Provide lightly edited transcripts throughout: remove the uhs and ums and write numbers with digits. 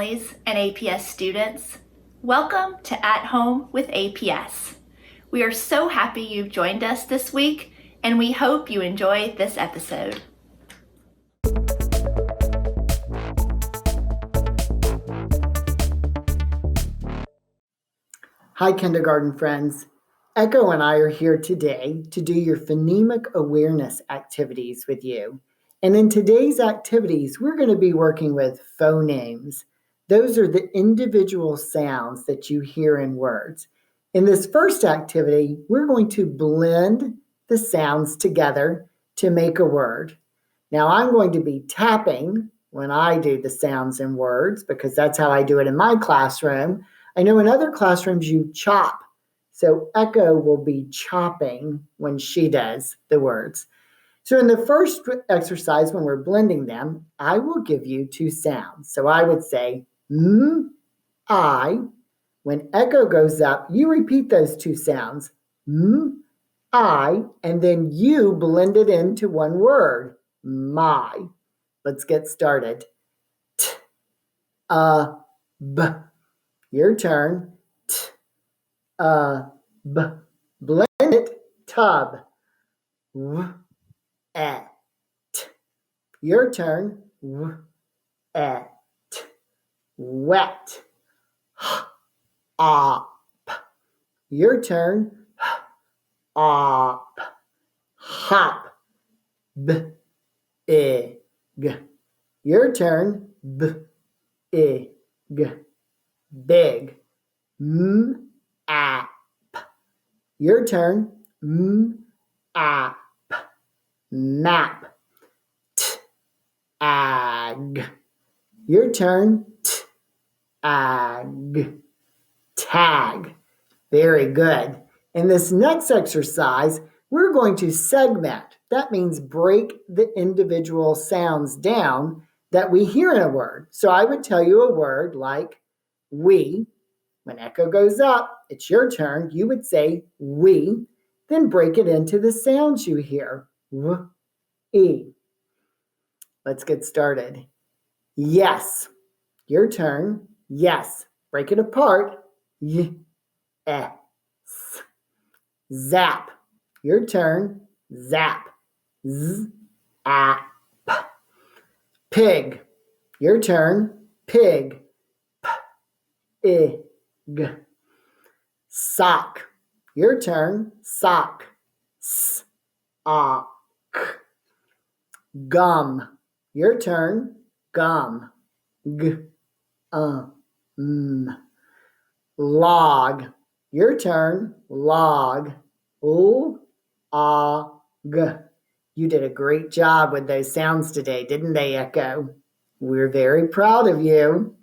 families, and APS students. Welcome to At Home with APS. We are so happy you've joined us this week, and we hope you enjoy this episode. Hi, kindergarten friends. Echo and I are here today to do your phonemic awareness activities with you. And in today's activities, we're going to be working with phonemes. Those are the individual sounds that you hear in words. In this first activity, we're going to blend the sounds together to make a word. Now, I'm going to be tapping when I do the sounds in words because that's how I do it in my classroom. I know in other classrooms you chop. So Echo will be chopping when she does the words. So in the first exercise, when we're blending them, I will give you two sounds. So I would say, I. When Echo goes up, you repeat those two sounds, I, and then you blend it into one word, my. Let's get started. B. Your turn. B. Blend it, tub. T. Your turn. T. Wet. Op. Your turn. Op. Hop. Big. Your turn. Big. Big. App. Your turn. App. Map. Ag. Your turn. Ag. Tag. Very good. In this next exercise, we're going to segment. That means break the individual sounds down that we hear in a word. So I would tell you a word like we. When Echo goes up, it's your turn. You would say we, then break it into the sounds you hear. W, E. Let's get started. Yes. Your turn. Yes. Break it apart. Y, S. Zap. Your turn. Zap. Z, A, P. Pig. Your turn. Pig. P, I, G. Sock. Your turn. Sock. S, A, K. Gum. Your turn. Gum. G, M. Log. Your turn. Log. O, A, G. You did a great job with those sounds today, didn't they, Echo? We're very proud of you.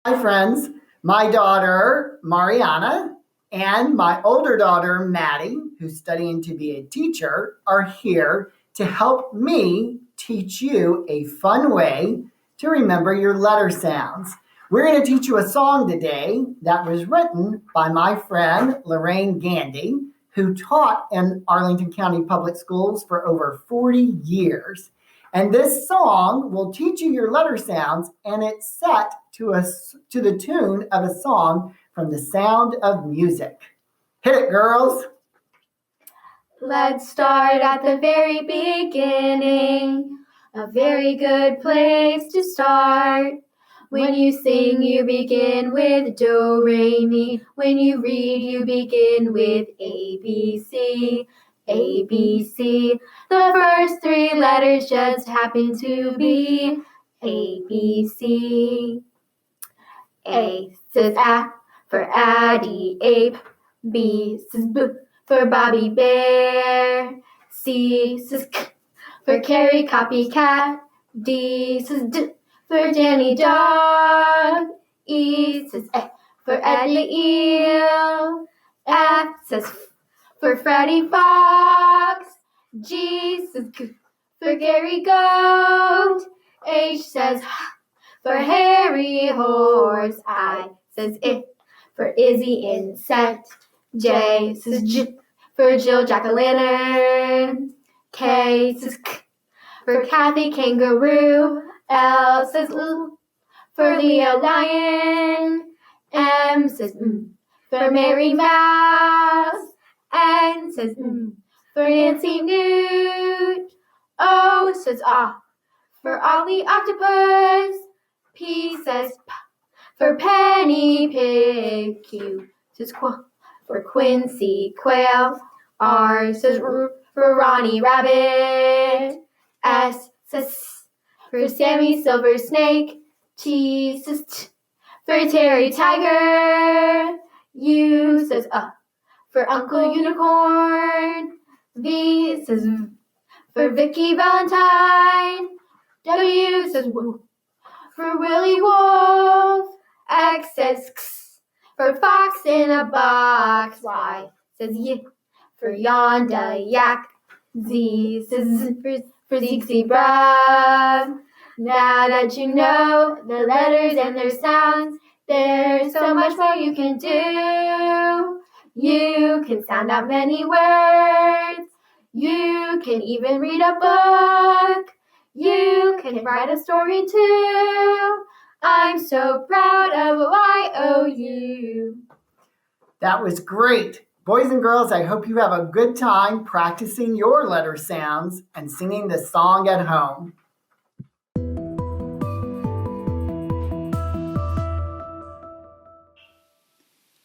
Hi, friends. My daughter, Mariana, and my older daughter, Maddie, who's studying to be a teacher, are here to help me teach you a fun way to remember your letter sounds. We're going to teach you a song today that was written by my friend, Lorraine Gandy, who taught in Arlington County Public Schools for over 40 years. And this song will teach you your letter sounds, and it's set to the tune of a song from The Sound of Music. Hit it, girls. Let's start at the very beginning. A very good place to start. When you sing, you begin with do, re, mi. When you read, you begin with A, B, C. A, B, C. The first three letters just happen to be A, B, C. A says A for Addie, ape. B says B for Bobby Bear. C says K for Carrie, copycat. D says D for Danny Dog. E says F for Eddie Eel. F says F for Freddy Fox. G says G for Gary Goat. H says H for Harry Horse. I says I for Izzy Insect. J says J for Jill Jack-o'-lantern. K says K for Kathy Kangaroo. L says L for Leo Lion. M says for Mary Mouse. N says for Nancy Newt. O says for Ollie Octopus. P says P for Penny Pig. Q says Qu for Quincy Quail. R says R for Ronnie Rabbit. S says S for Sammy Silver Snake. T says T for Terry Tiger. U says for Uncle Unicorn. V says V for Vicky Valentine. W says W for Willie Wolf. X says X for Fox in a Box. Y says Y for Yonda Yak. Z says Z for Zeke Zebra. Now that you know the letters and their sounds, there's so much more you can do. You can sound out many words. You can even read a book. You can write a story too. I'm so proud of YOU. That was great. Boys and girls, I hope you have a good time practicing your letter sounds and singing this song at home.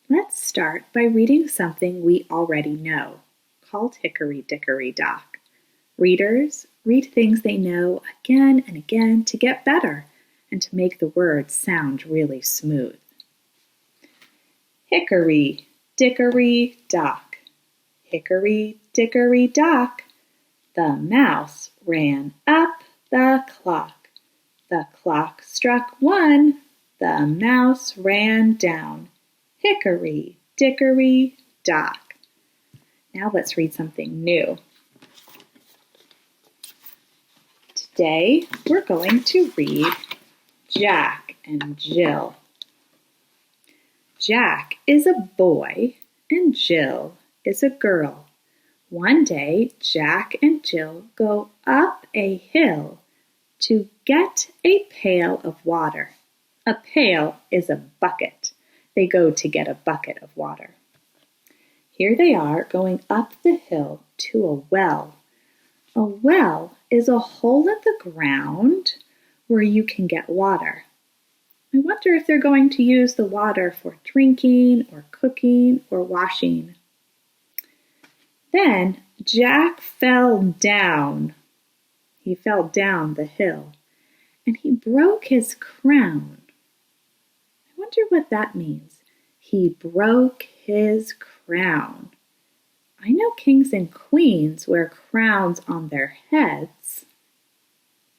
Let's start by reading something we already know, called Hickory Dickory Dock. Readers read things they know again and again to get better and to make the words sound really smooth. Hickory Dickory Dock. Hickory Dickory Dock. The mouse ran up the clock. The clock struck 1. The mouse ran down. Hickory Dickory Dock. Now let's read something new. Today we're going to read Jack and Jill. Jack is a boy and Jill is a girl. One day Jack and Jill go up a hill to get a pail of water. A pail is a bucket. They go to get a bucket of water. Here they are going up the hill to a well. A well is a hole in the ground where you can get water. I wonder if they're going to use the water for drinking or cooking or washing. Then Jack fell down. He fell down the hill and he broke his crown. I wonder what that means. He broke his crown. I know kings and queens wear crowns on their heads,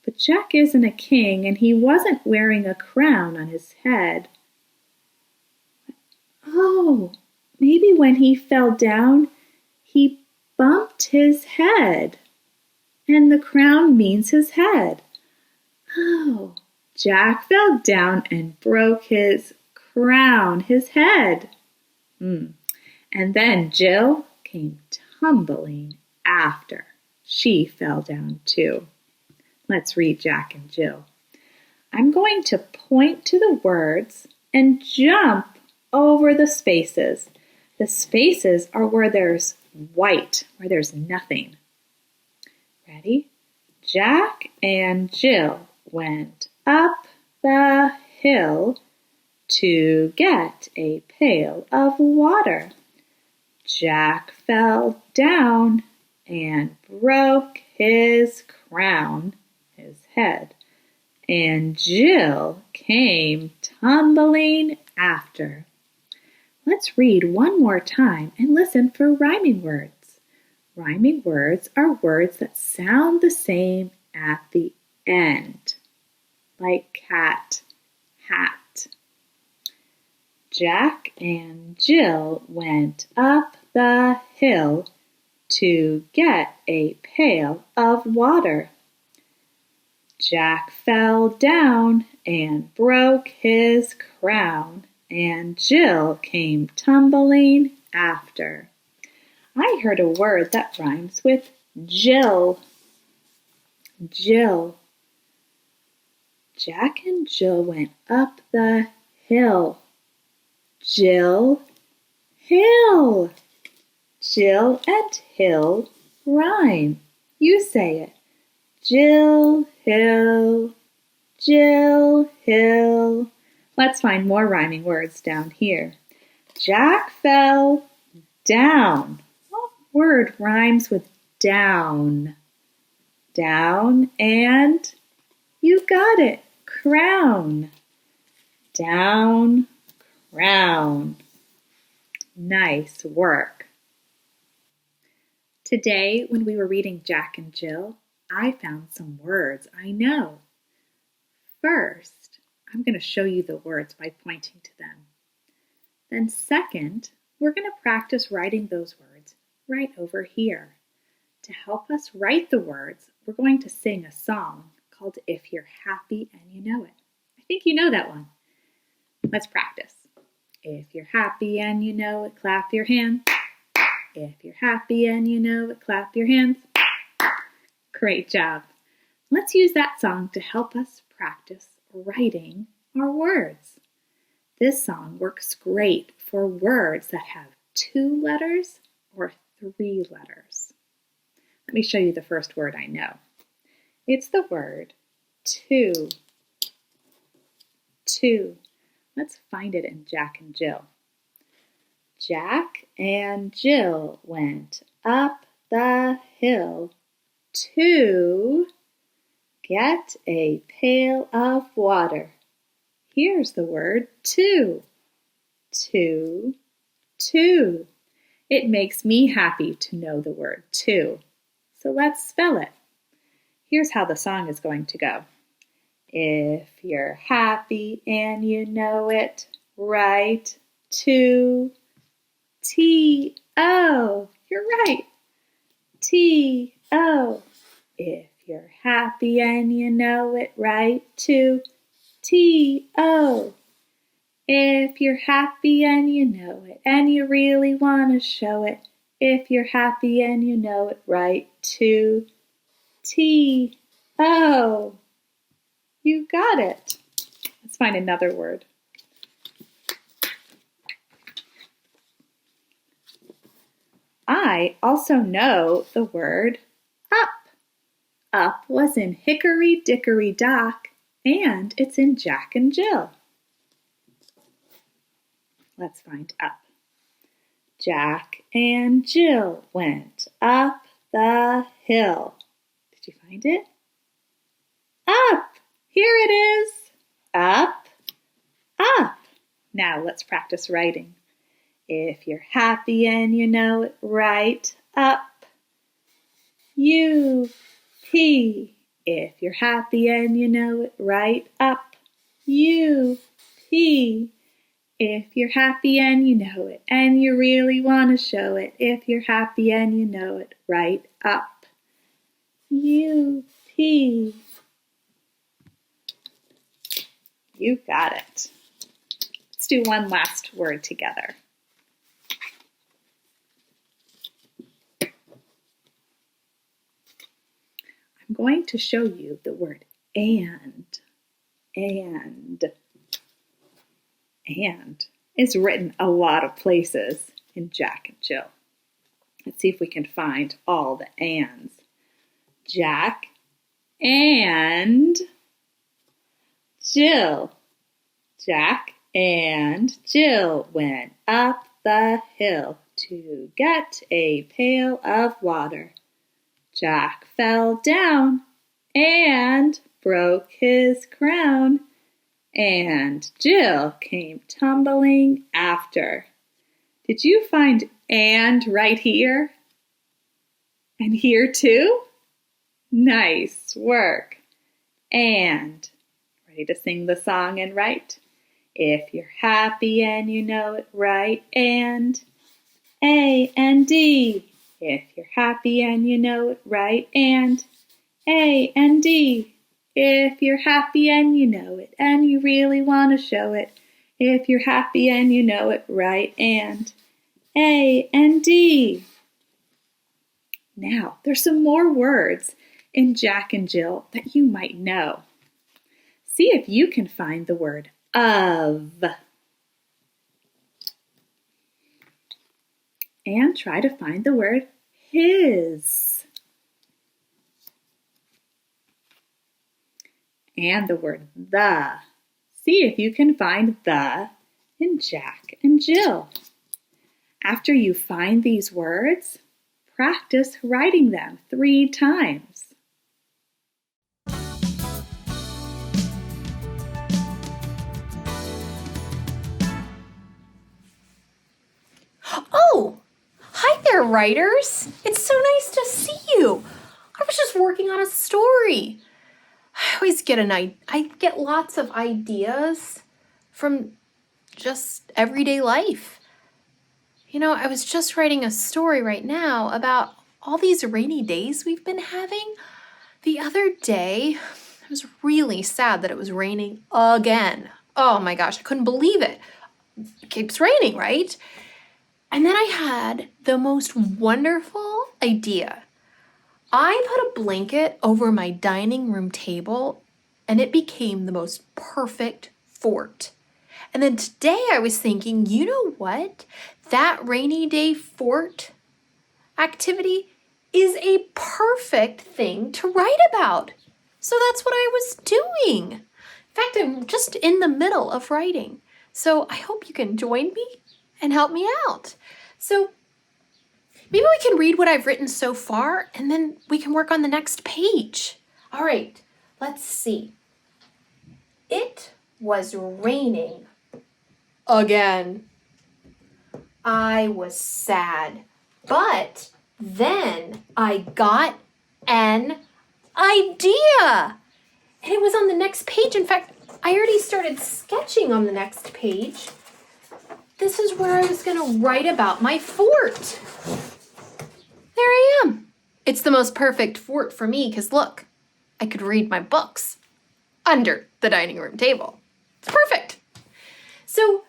but Jack isn't a king and he wasn't wearing a crown on his head. Oh, maybe when he fell down, he bumped his head, and the crown means his head. Oh, Jack fell down and broke his crown, his head. And then Jill came tumbling after. She fell down too. Let's read Jack and Jill. I'm going to point to the words and jump over the spaces. The spaces are where there's white, where there's nothing. Ready? Jack and Jill went up the hill to get a pail of water. Jack fell down and broke his crown, his head, and Jill came tumbling after. Let's read one more time and listen for rhyming words. Rhyming words are words that sound the same at the end, like cat, hat. Jack and Jill went up the hill to get a pail of water. Jack fell down and broke his crown, and Jill came tumbling after. I heard a word that rhymes with Jill. Jill. Jack and Jill went up the hill. Jill, hill. Jill and hill rhyme. You say it. Jill, hill. Jill, hill. Let's find more rhyming words down here. Jack fell down. What word rhymes with down? Down and you got it. Crown. Down, crown. Nice work. Today, when we were reading Jack and Jill, I found some words I know. First, I'm going to show you the words by pointing to them. Then second, we're going to practice writing those words right over here. To help us write the words, we're going to sing a song called If You're Happy and You Know It. I think you know that one. Let's practice. If you're happy and you know it, clap your hands. If you're happy and you know it, clap your hands. Great job. Let's use that song to help us practice writing our words. This song works great for words that have 2 letters or 3 letters. Let me show you the first word I know. It's the word to. To. Let's find it in Jack and Jill. Jack and Jill went up the hill to get a pail of water. Here's the word to. To. To. It makes me happy to know the word to. So let's spell it. Here's how the song is going to go. If you're happy and you know it, write to T-O. You're right. T-O. If you're happy and you know it, write to T-O. If you're happy and you know it, and you really want to show it, if you're happy and you know it, write to T-O. You got it. Let's find another word. I also know the word up. Up was in Hickory Dickory Dock, and it's in Jack and Jill. Let's find up. Jack and Jill went up the hill. Did you find it? Up! Here it is. Up, up. Now let's practice writing. If you're happy and you know it, write up. U-P. If you're happy and you know it, write up. U-P. If you're happy and you know it, and you really want to show it, if you're happy and you know it, write up. U-P. You got it. Let's do one last word together. I'm going to show you the word and. And is written a lot of places in Jack and Jill. Let's see if we can find all the ands. Jack and Jill. Jack and Jill went up the hill to get a pail of water. Jack fell down and broke his crown, and Jill came tumbling after. Did you find and right here? And here too? Nice work. And ready to sing the song and write? If you're happy and you know it, write and. A and D. If you're happy and you know it, write and. A and D. If you're happy and you know it, and you really want to show it, if you're happy and you know it, write and. A and D. Now, there's some more words in Jack and Jill that you might know. See if you can find the word of. And try to find the word his. And the word the. See if you can find the in Jack and Jill. After you find these words, practice writing them 3 times. Oh, hi there, writers. It's so nice to see you. I was just working on a story. I always get I get lots of ideas from just everyday life. You know, I was just writing a story right now about all these rainy days we've been having. The other day, I was really sad that it was raining again. Oh my gosh, I couldn't believe it. It keeps raining, right? And then I had the most wonderful idea. I put a blanket over my dining room table and it became the most perfect fort. And then today I was thinking, you know what? That rainy day fort activity is a perfect thing to write about. So that's what I was doing. In fact, I'm just in the middle of writing. So I hope you can join me and help me out. So maybe we can read what I've written so far and then we can work on the next page. All right, let's see. It was raining again. I was sad, but then I got an idea. And it was on the next page. In fact, I already started sketching on the next page. This is where I was going to write about my fort. There I am. It's the most perfect fort for me because look, I could read my books under the dining room table. It's perfect. So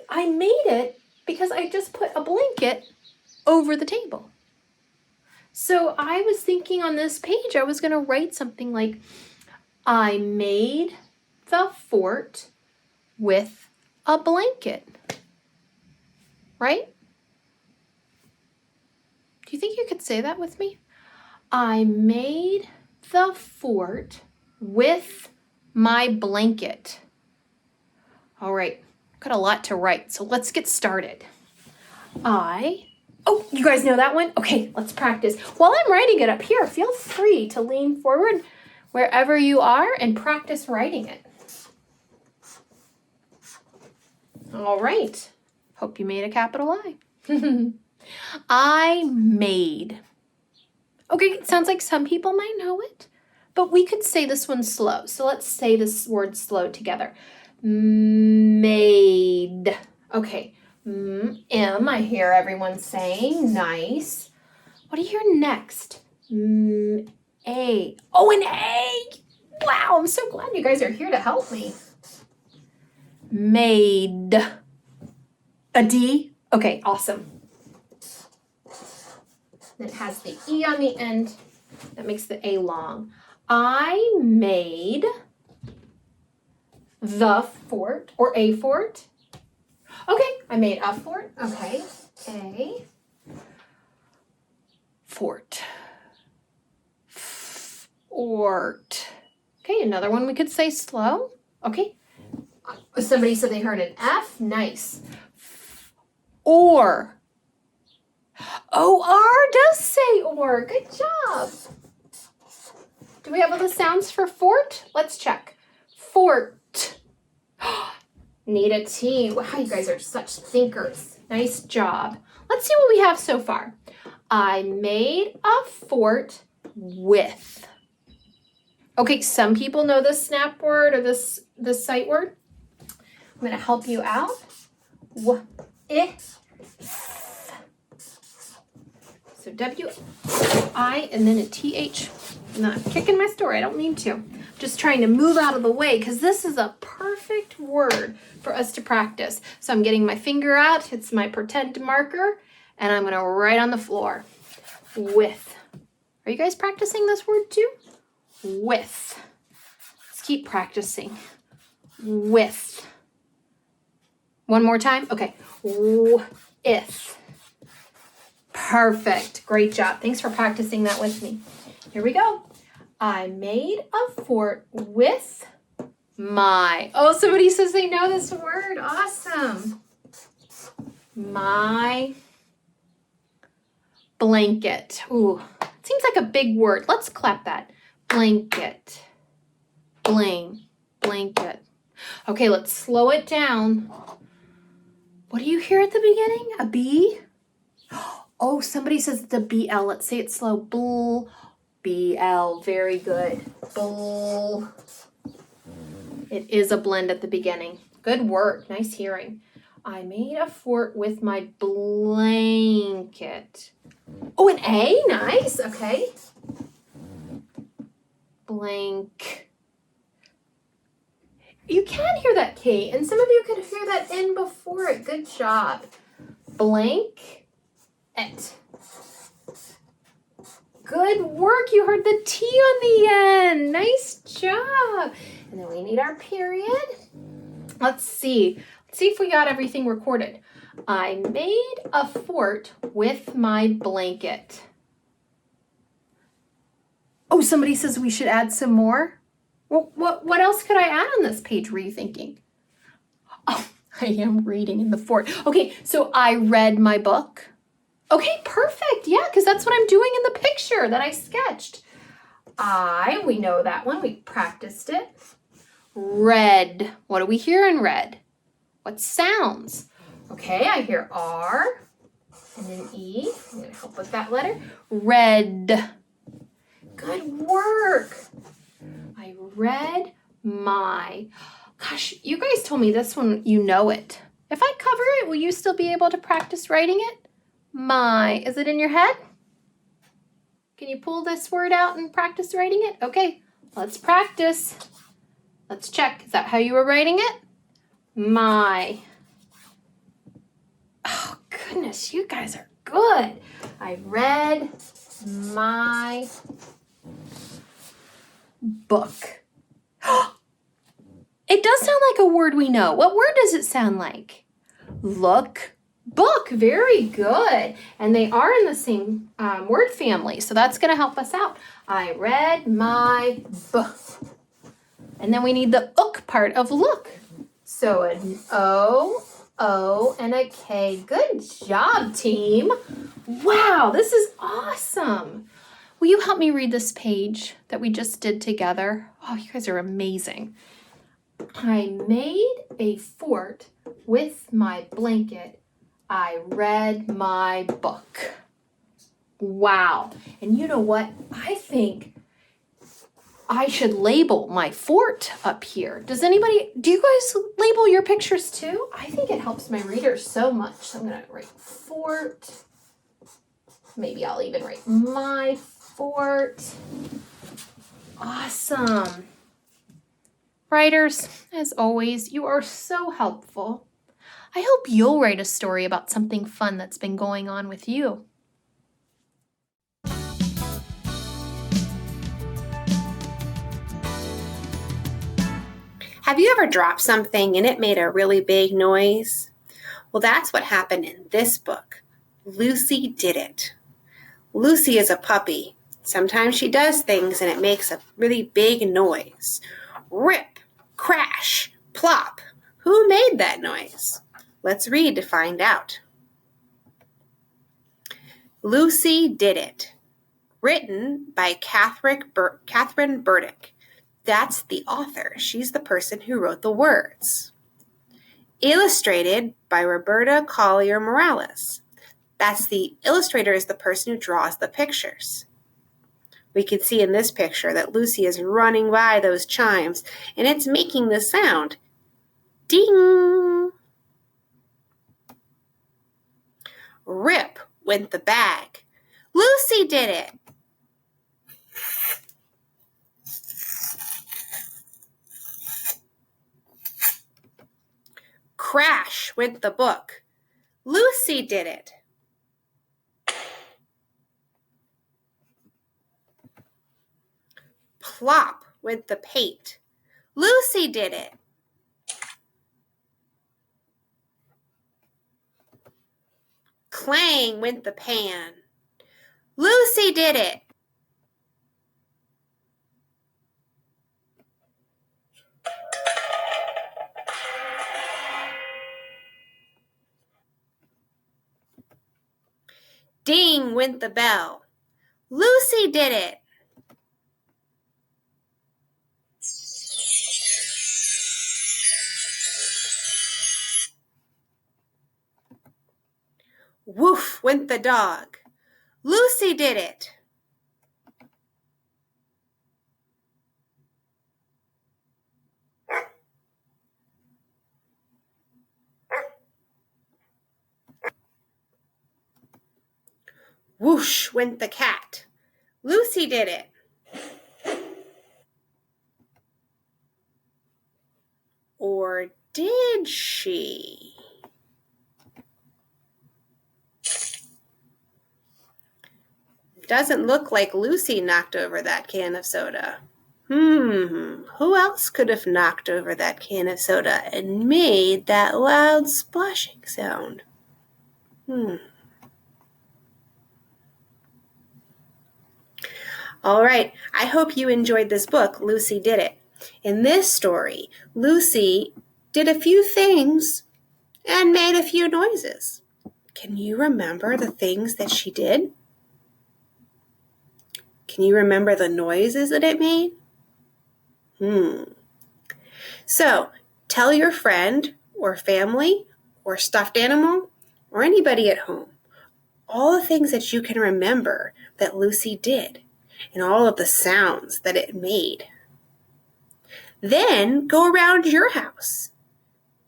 I made it because I just put a blanket over the table. So I was thinking on this page, I was going to write something like, I made the fort with a blanket. Right? Do you think you could say that with me? I made the fort with my blanket. All right, got a lot to write, so let's get started. Oh, you guys know that one? Okay, let's practice. While I'm writing it up here, feel free to lean forward wherever you are and practice writing it. All right. Hope you made a capital I. I made. Okay, it sounds like some people might know it, but we could say this one slow. So let's say this word slow together. Made. Okay. M, I hear everyone saying. Nice. What do you hear next? A. Oh, an A. Wow, I'm so glad you guys are here to help me. Made. A D? Okay, awesome. It has the E on the end. That makes the A long. I made the fort or a fort. Okay, I made a fort. Okay, a fort. Fort. Okay, another one we could say slow. Okay. Somebody said they heard an F. Nice. Or. O-R does say or. Good job. Do we have all the sounds for fort? Let's check. Fort. Need a T. Wow, you guys are such thinkers. Nice job. Let's see what we have so far. I made a fort with. Okay, some people know the snap word or this sight word. I'm going to help you out. So W-I and then a T-H. I'm not kicking my story. I don't mean to. I'm just trying to move out of the way because this is a perfect word for us to practice. So I'm getting my finger out. It's my pretend marker. And I'm going to write on the floor. With. Are you guys practicing this word too? With. Let's keep practicing. With. One more time. Okay. With. Perfect. Great job. Thanks for practicing that with me. Here we go. I made a fort with my. Oh, somebody says they know this word. Awesome. My blanket. Ooh, it seems like a big word. Let's clap that. Blanket. Blanket. Okay, let's slow it down. What do you hear at the beginning? A B? Oh, somebody says the BL. Let's say it slow. BL. Very good. Bull. It is a blend at the beginning. Good work. Nice hearing. I made a fort with my blanket. Oh, an A? Nice. Okay. Blank. You can hear that K, and some of you could hear that N before it. Good job. Blank. Et. Good work. You heard the T on the end. Nice job. And then we need our period. Let's see. Let's see if we got everything recorded. I made a fort with my blanket. Oh, somebody says we should add some more. Well, what else could I add on this page, were you thinking? Oh, I am reading in the fort. Okay, so I read my book. Okay, perfect. Yeah, because that's what I'm doing in the picture that I sketched. We know that one. We practiced it. Red. What do we hear in red? What sounds? Okay, I hear R and an E. I'm going to help with that letter. Red. Good work. I read my. Gosh, you guys told me this one, you know it. If I cover it, will you still be able to practice writing it? My. Is it in your head? Can you pull this word out and practice writing it? Okay, let's practice. Let's check. Is that how you were writing it? My. Oh, goodness, you guys are good. I read my book. It does sound like a word we know. What word does it sound like? Look. Book. Very good. And they are in the same word family, so that's going to help us out. I read my book. And then we need the ook part of look. So an O, and a K. Good job, team. Wow, this is awesome. Will you help me read this page that we just did together? Oh, you guys are amazing. I made a fort with my blanket. I read my book. Wow. And you know what? I think I should label my fort up here. Do you guys label your pictures too? I think it helps my readers so much. So I'm going to write fort. Maybe I'll even write my fort. Awesome. Writers, as always, you are so helpful. I hope you'll write a story about something fun that's been going on with you. Have you ever dropped something and it made a really big noise? Well, that's what happened in this book. Lucy did it. Lucy is a puppy. Sometimes she does things and it makes a really big noise. Rip, crash, plop. Who made that noise? Let's read to find out. Lucy Did It. Written by Catherine Burdick. That's the author. She's the person who wrote the words. Illustrated by Roberta Collier Morales. That's the illustrator is the person who draws the pictures. We can see in this picture that Lucy is running by those chimes, and it's making the sound. Ding! Rip went the bag. Lucy did it! Crash went the book. Lucy did it. Plop went the paint. Lucy did it. Clang went the pan. Lucy did it. Ding went the bell. Lucy did it. Woof went the dog. Lucy did it. Whoosh went the cat. Lucy did it. Or did she? Doesn't look like Lucy knocked over that can of soda. Who else could have knocked over that can of soda and made that loud splashing sound? All right, I hope you enjoyed this book, Lucy Did It. In this story, Lucy did a few things and made a few noises. Can you remember the things that she did? Can you remember the noises that it made? So, tell your friend or family or stuffed animal or anybody at home all the things that you can remember that Lucy did and all of the sounds that it made. Then go around your house.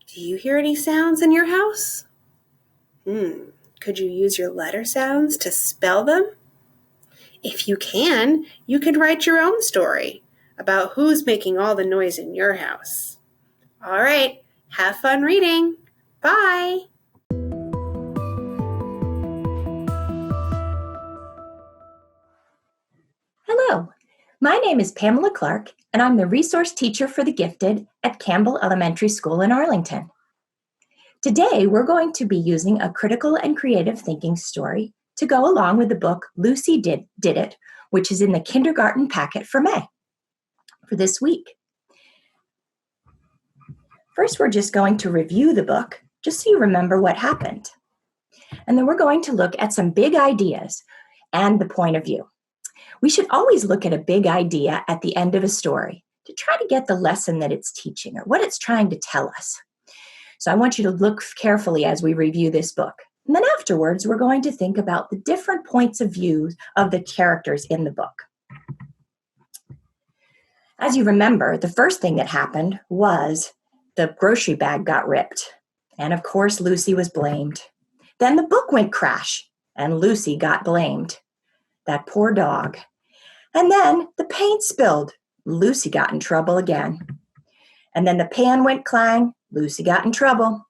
Do you hear any sounds in your house? Could you use your letter sounds to spell them? If you can, you could write your own story about who's making all the noise in your house. All right, have fun reading. Bye. Hello, my name is Pamela Clark, and I'm the resource teacher for the gifted at Campbell Elementary School in Arlington. Today, we're going to be using a critical and creative thinking story to go along with the book Lucy Did It, which is in the kindergarten packet for May, for this week. First, we're just going to review the book, just so you remember what happened. And then we're going to look at some big ideas and the point of view. We should always look at a big idea at the end of a story to try to get the lesson that it's teaching or what it's trying to tell us. So I want you to look carefully as we review this book. And then afterwards, we're going to think about the different points of view of the characters in the book. As you remember, the first thing that happened was the grocery bag got ripped. And of course, Lucy was blamed. Then the book went crash, and Lucy got blamed. That poor dog. And then the paint spilled. Lucy got in trouble again. And then the pan went clang. Lucy got in trouble.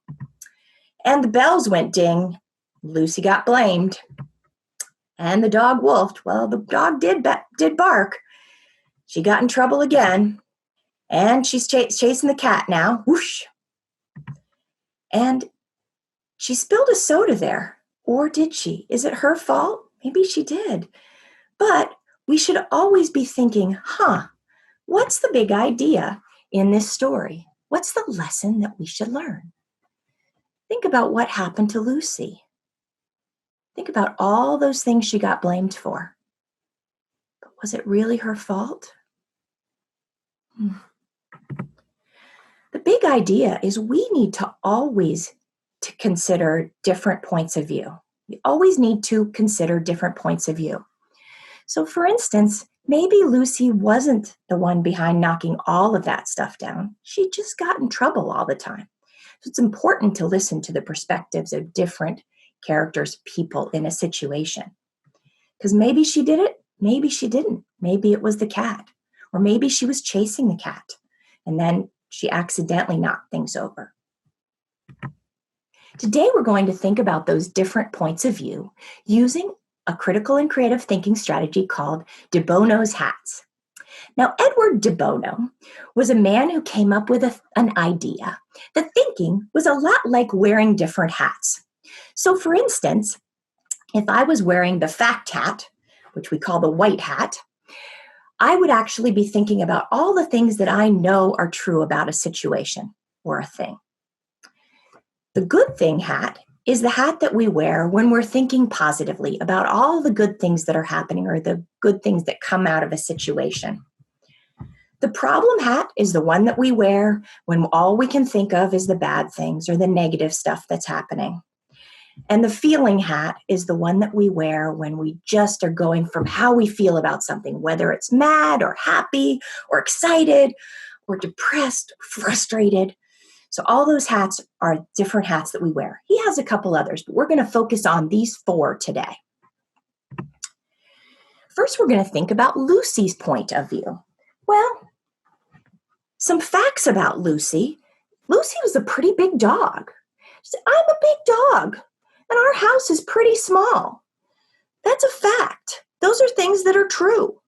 And the bells went ding. Lucy got blamed. And the dog wolfed. Well, the dog did bark. She got in trouble again. And she's chasing the cat now. Whoosh. And she spilled a soda there. Or did she? Is it her fault? Maybe she did. But we should always be thinking, what's the big idea in this story? What's the lesson that we should learn? Think about what happened to Lucy. Think about all those things she got blamed for. But was it really her fault? The big idea is we need to always consider different points of view. We always need to consider different points of view. So for instance, maybe Lucy wasn't the one behind knocking all of that stuff down. She just got in trouble all the time. So it's important to listen to the perspectives of different characters, people in a situation. Because maybe she did it, maybe she didn't. Maybe it was the cat, or maybe she was chasing the cat, and then she accidentally knocked things over. Today, we're going to think about those different points of view using a critical and creative thinking strategy called de Bono's hats. Now, Edward de Bono was a man who came up with an idea. The thinking was a lot like wearing different hats. So, for instance, if I was wearing the fact hat, which we call the white hat, I would actually be thinking about all the things that I know are true about a situation or a thing. The good thing hat is the hat that we wear when we're thinking positively about all the good things that are happening or the good things that come out of a situation. The problem hat is the one that we wear when all we can think of is the bad things or the negative stuff that's happening. And the feeling hat is the one that we wear when we just are going from how we feel about something, whether it's mad or happy or excited or depressed, frustrated. So all those hats are different hats that we wear. He has a couple others, but we're going to focus on these 4 today. First, we're going to think about Lucy's point of view. Well, some facts about Lucy. Lucy was a pretty big dog. She said, I'm a big dog. And our house is pretty small. That's a fact. Those are things that are true.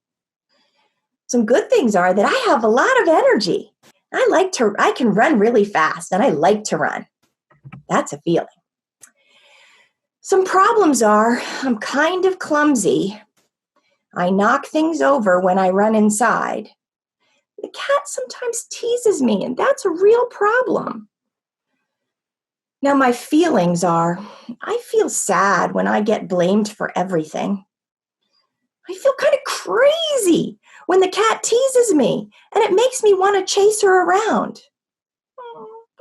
Some good things are that I have a lot of energy. I can run really fast and I like to run. That's a feeling. Some problems are I'm kind of clumsy. I knock things over when I run inside. The cat sometimes teases me, and that's a real problem. Now, my feelings are, I feel sad when I get blamed for everything. I feel kind of crazy when the cat teases me, and it makes me want to chase her around.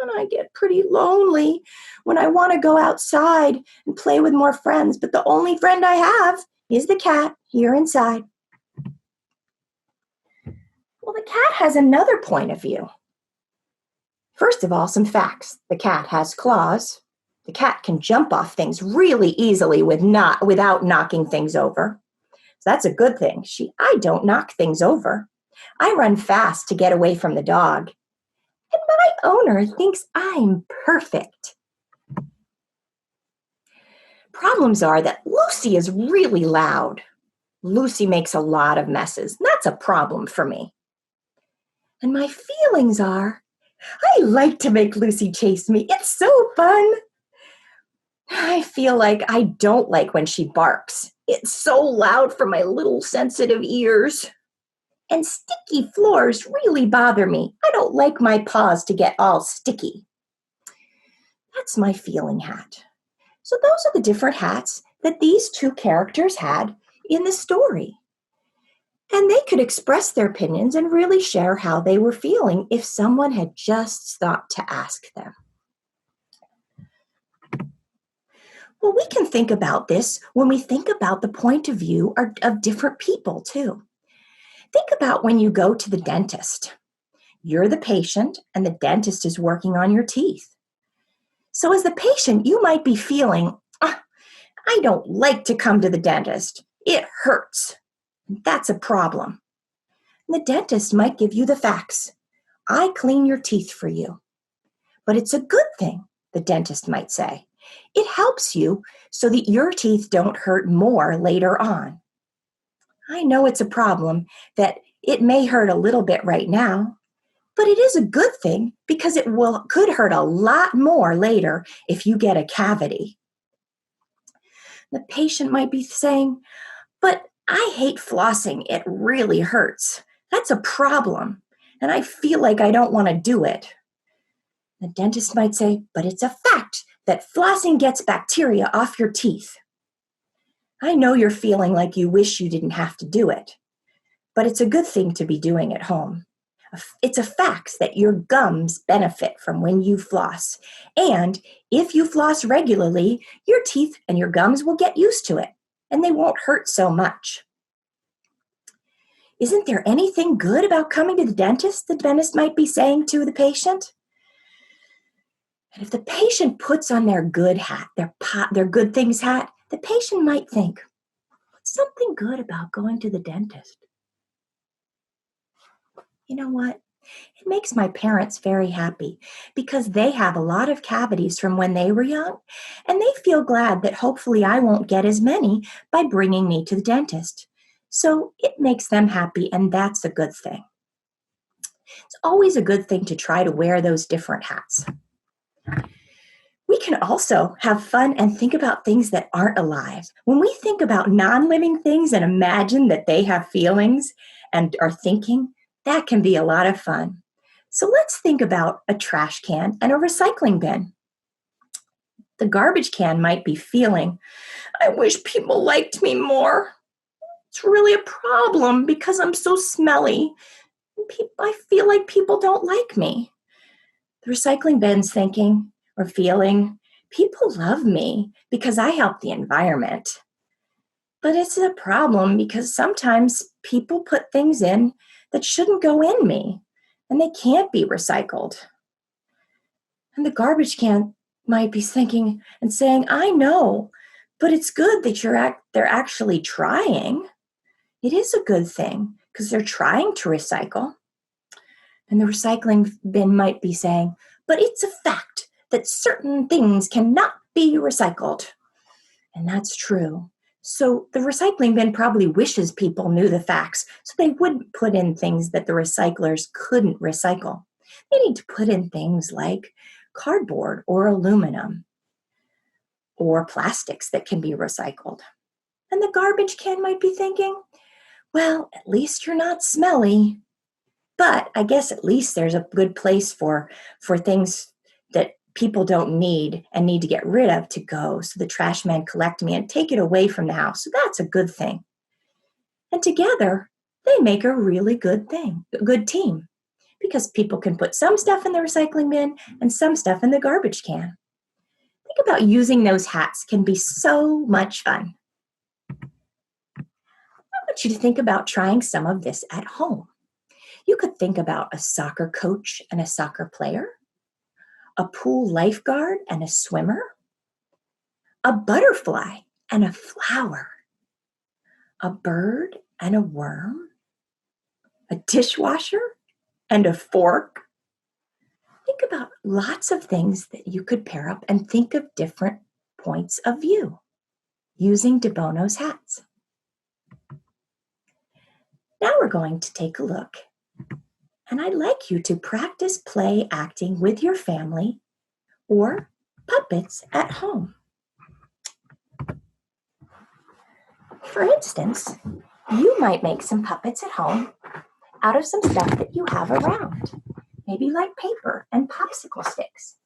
And I get pretty lonely when I want to go outside and play with more friends, but the only friend I have is the cat here inside. Well, the cat has another point of view. First of all, some facts. The cat has claws. The cat can jump off things really easily without knocking things over. So that's a good thing. I don't knock things over. I run fast to get away from the dog. And my owner thinks I'm perfect. Problems are that Lucy is really loud. Lucy makes a lot of messes. That's a problem for me. And my feelings are, I like to make Lucy chase me. It's so fun. I feel like I don't like when she barks. It's so loud for my little sensitive ears. And sticky floors really bother me. I don't like my paws to get all sticky. That's my feeling hat. So those are the different hats that these 2 characters had in the story. And they could express their opinions and really share how they were feeling if someone had just stopped to ask them. Well, we can think about this when we think about the point of view of different people too. Think about when you go to the dentist. You're the patient and the dentist is working on your teeth. So as the patient, you might be feeling, I don't like to come to the dentist. It hurts. That's a problem. The dentist might give you the facts. I clean your teeth for you. But it's a good thing, the dentist might say. It helps you so that your teeth don't hurt more later on. I know it's a problem that it may hurt a little bit right now, but it is a good thing because it could hurt a lot more later if you get a cavity. The patient might be saying, but I hate flossing. It really hurts. That's a problem, and I feel like I don't want to do it. The dentist might say, but it's a fact that flossing gets bacteria off your teeth. I know you're feeling like you wish you didn't have to do it, but it's a good thing to be doing at home. It's a fact that your gums benefit from when you floss. And if you floss regularly, your teeth and your gums will get used to it, and they won't hurt so much. Isn't there anything good about coming to the dentist? The dentist might be saying to the patient. And if the patient puts on their good hat, their good things hat, the patient might think, what's something good about going to the dentist? You know what? It makes my parents very happy because they have a lot of cavities from when they were young, and they feel glad that hopefully I won't get as many by bringing me to the dentist. So it makes them happy, and that's a good thing. It's always a good thing to try to wear those different hats. We can also have fun and think about things that aren't alive. When we think about non-living things and imagine that they have feelings and are thinking, that can be a lot of fun. So let's think about a trash can and a recycling bin. The garbage can might be feeling, I wish people liked me more. It's really a problem because I'm so smelly. I feel like people don't like me. The recycling bin's thinking or feeling, people love me because I help the environment. But it's a problem because sometimes people put things in that shouldn't go in me, and they can't be recycled. And the garbage can might be thinking and saying, I know, but it's good that they're actually trying. It is a good thing because they're trying to recycle. And the recycling bin might be saying, but it's a fact that certain things cannot be recycled. And that's true. So the recycling bin probably wishes people knew the facts so they wouldn't put in things that the recyclers couldn't recycle. They need to put in things like cardboard or aluminum or plastics that can be recycled. And the garbage can might be thinking, well, at least you're not smelly. But I guess at least there's a good place for things that people don't need and need to get rid of to go. So the trash men collect me and take it away from the house. So that's a good thing. And together, they make a really good thing, a good team, because people can put some stuff in the recycling bin and some stuff in the garbage can. Think about using those hats can be so much fun. I want you to think about trying some of this at home. You could think about a soccer coach and a soccer player, a pool lifeguard and a swimmer, a butterfly and a flower, a bird and a worm, a dishwasher and a fork. Think about lots of things that you could pair up and think of different points of view using De Bono's hats. Now we're going to take a look. And I'd like you to practice play acting with your family or puppets at home. For instance, you might make some puppets at home out of some stuff that you have around, maybe like paper and popsicle sticks.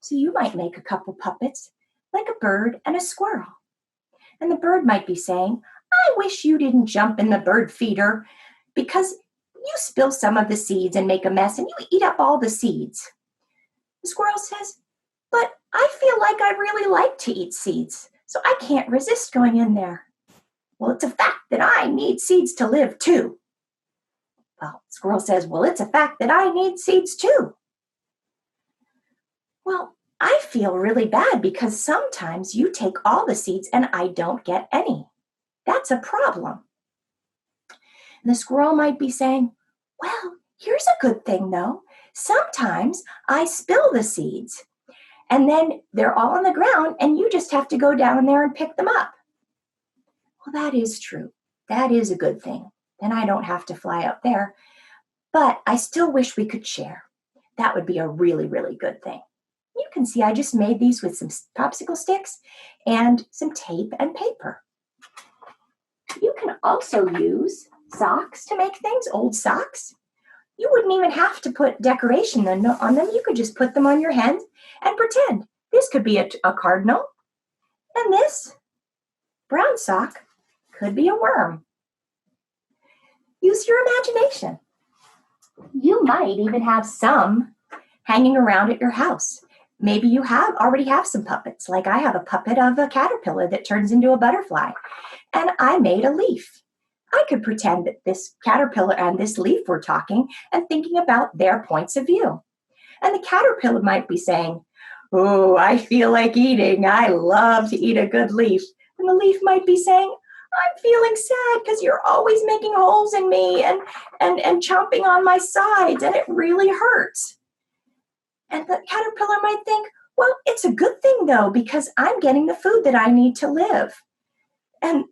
So you might make a couple puppets like a bird and a squirrel. And the bird might be saying, I wish you didn't jump in the bird feeder because you spill some of the seeds and make a mess and you eat up all the seeds. The squirrel says, but I feel like I really like to eat seeds, so I can't resist going in there. Well, it's a fact that I need seeds to live too. Well, the squirrel says, well, it's a fact that I need seeds too. Well, I feel really bad because sometimes you take all the seeds and I don't get any. That's a problem. And the squirrel might be saying, well, here's a good thing though. Sometimes I spill the seeds and then they're all on the ground and you just have to go down there and pick them up. Well, that is true. That is a good thing. Then I don't have to fly up there. But I still wish we could share. That would be a really, really good thing. You can see I just made these with some popsicle sticks and some tape and paper. You can also use socks to make things, old socks. You wouldn't even have to put decoration on them. You could just put them on your hand and pretend. This could be a cardinal. And this brown sock could be a worm. Use your imagination. You might even have some hanging around at your house. Maybe you already have some puppets. Like I have a puppet of a caterpillar that turns into a butterfly. And I made a leaf. I could pretend that this caterpillar and this leaf were talking and thinking about their points of view. And the caterpillar might be saying, oh, I feel like eating. I love to eat a good leaf. And the leaf might be saying, I'm feeling sad because you're always making holes in me and chomping on my sides, and it really hurts. And the caterpillar might think, well, it's a good thing, though, because I'm getting the food that I need to live. And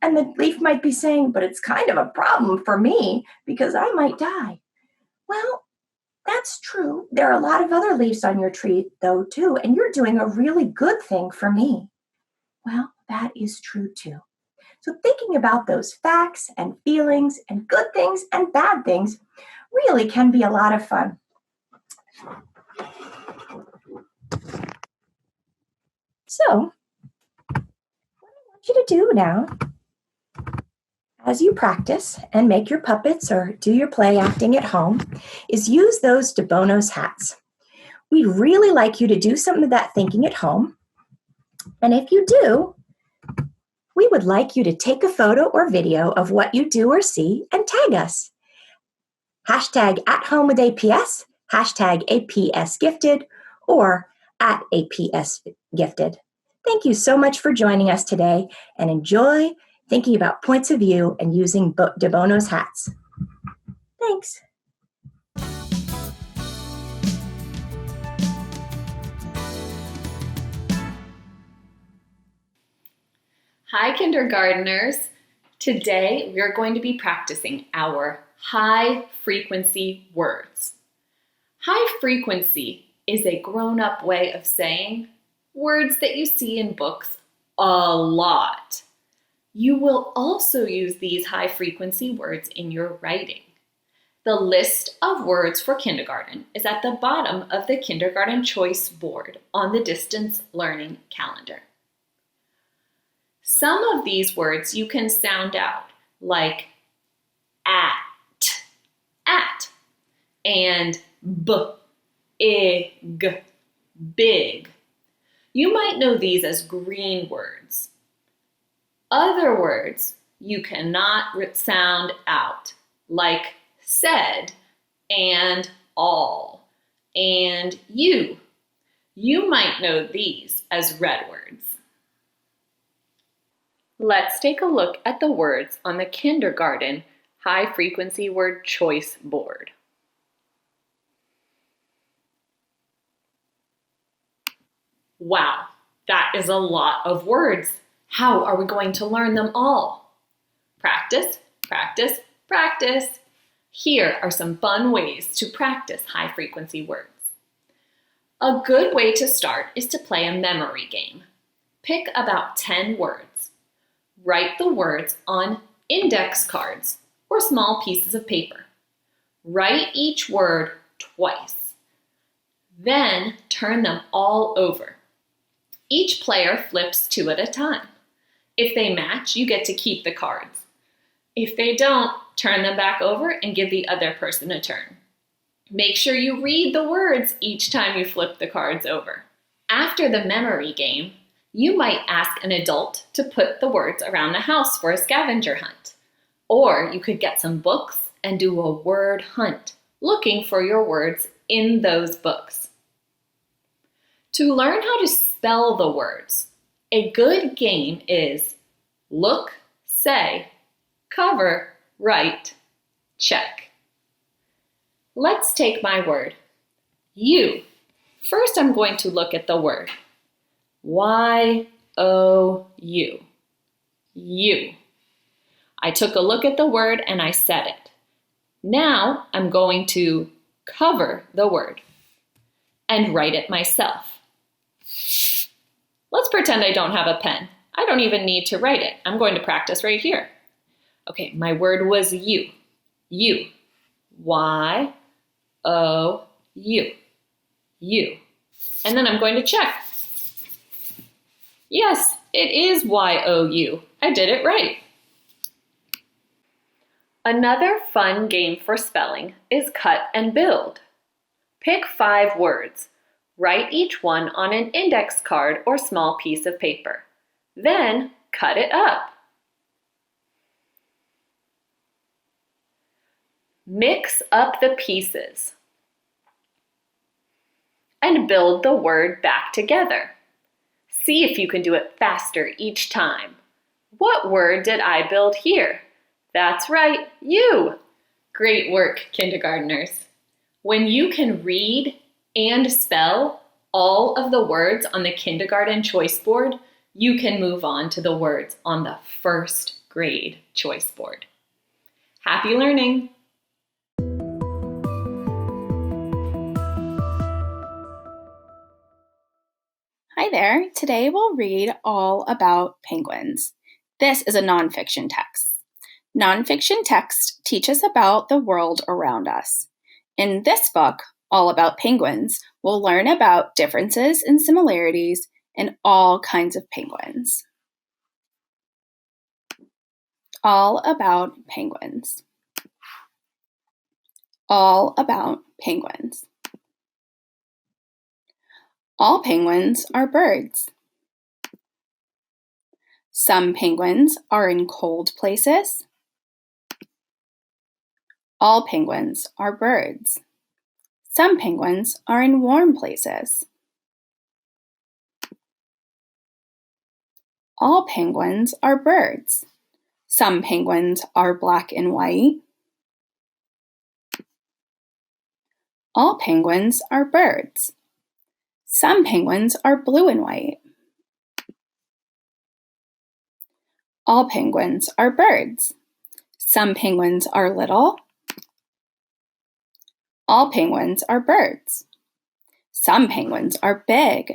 And the leaf might be saying, but it's kind of a problem for me because I might die. Well, that's true. There are a lot of other leaves on your tree, though, too, and you're doing a really good thing for me. Well, that is true, too. So thinking about those facts and feelings and good things and bad things really can be a lot of fun. So, what I want you to do now, as you practice and make your puppets or do your play acting at home, is use those de Bono's hats. We'd really like you to do some of that thinking at home. And if you do, we would like you to take a photo or video of what you do or see and tag us. Hashtag @HomeWithAPS, hashtag APSGifted, or @APSGifted. Thank you so much for joining us today, and enjoy thinking about points of view and using de Bono's hats. Thanks. Hi, kindergartners. Today, we're going to be practicing our high frequency words. High frequency is a grown-up way of saying words that you see in books a lot. You will also use these high frequency words in your writing. The list of words for kindergarten is at the bottom of the kindergarten choice board on the distance learning calendar. Some of these words you can sound out, like at, and big, big. You might know these as green words. Other words you cannot sound out, like said and all and you. You might know these as red words. Let's take a look at the words on the kindergarten high frequency word choice board. Wow, that is a lot of words. How are we going to learn them all? Practice, practice, practice. Here are some fun ways to practice high frequency words. A good way to start is to play a memory game. Pick about 10 words. Write the words on index cards or small pieces of paper. Write each word twice. Then turn them all over. Each player flips 2 at a time. If they match, you get to keep the cards. If they don't, turn them back over and give the other person a turn. Make sure you read the words each time you flip the cards over. After the memory game, you might ask an adult to put the words around the house for a scavenger hunt. Or you could get some books and do a word hunt, looking for your words in those books. To learn how to spell the words, a good game is look, say, cover, write, check. Let's take my word, you. First, I'm going to look at the word. Y-O-U. You. I took a look at the word and I said it. Now I'm going to cover the word and write it myself. Let's pretend I don't have a pen. I don't even need to write it. I'm going to practice right here. Okay, my word was you. You. Y-O-U. You. And then I'm going to check. Yes, it is Y-O-U. I did it right. Another fun game for spelling is cut and build. Pick 5 words. Write each one on an index card or small piece of paper. Then cut it up. Mix up the pieces and build the word back together. See if you can do it faster each time. What word did I build here? That's right, you. Great work, kindergartners. When you can read and spell all of the words on the kindergarten choice board, you can move on to the words on the first grade grade choice board. Happy learning! Hi there. Today we'll read all about penguins. This is a nonfiction text. Nonfiction texts teach us about the world around us. In this book, All About Penguins, we'll learn about differences and similarities in all kinds of penguins. All about penguins. All about penguins. All penguins are birds. Some penguins are in cold places. All penguins are birds. Some penguins are in warm places. All penguins are birds. Some penguins are black and white. All penguins are birds. Some penguins are blue and white. All penguins are birds. Some penguins are little. All penguins are birds. Some penguins are big.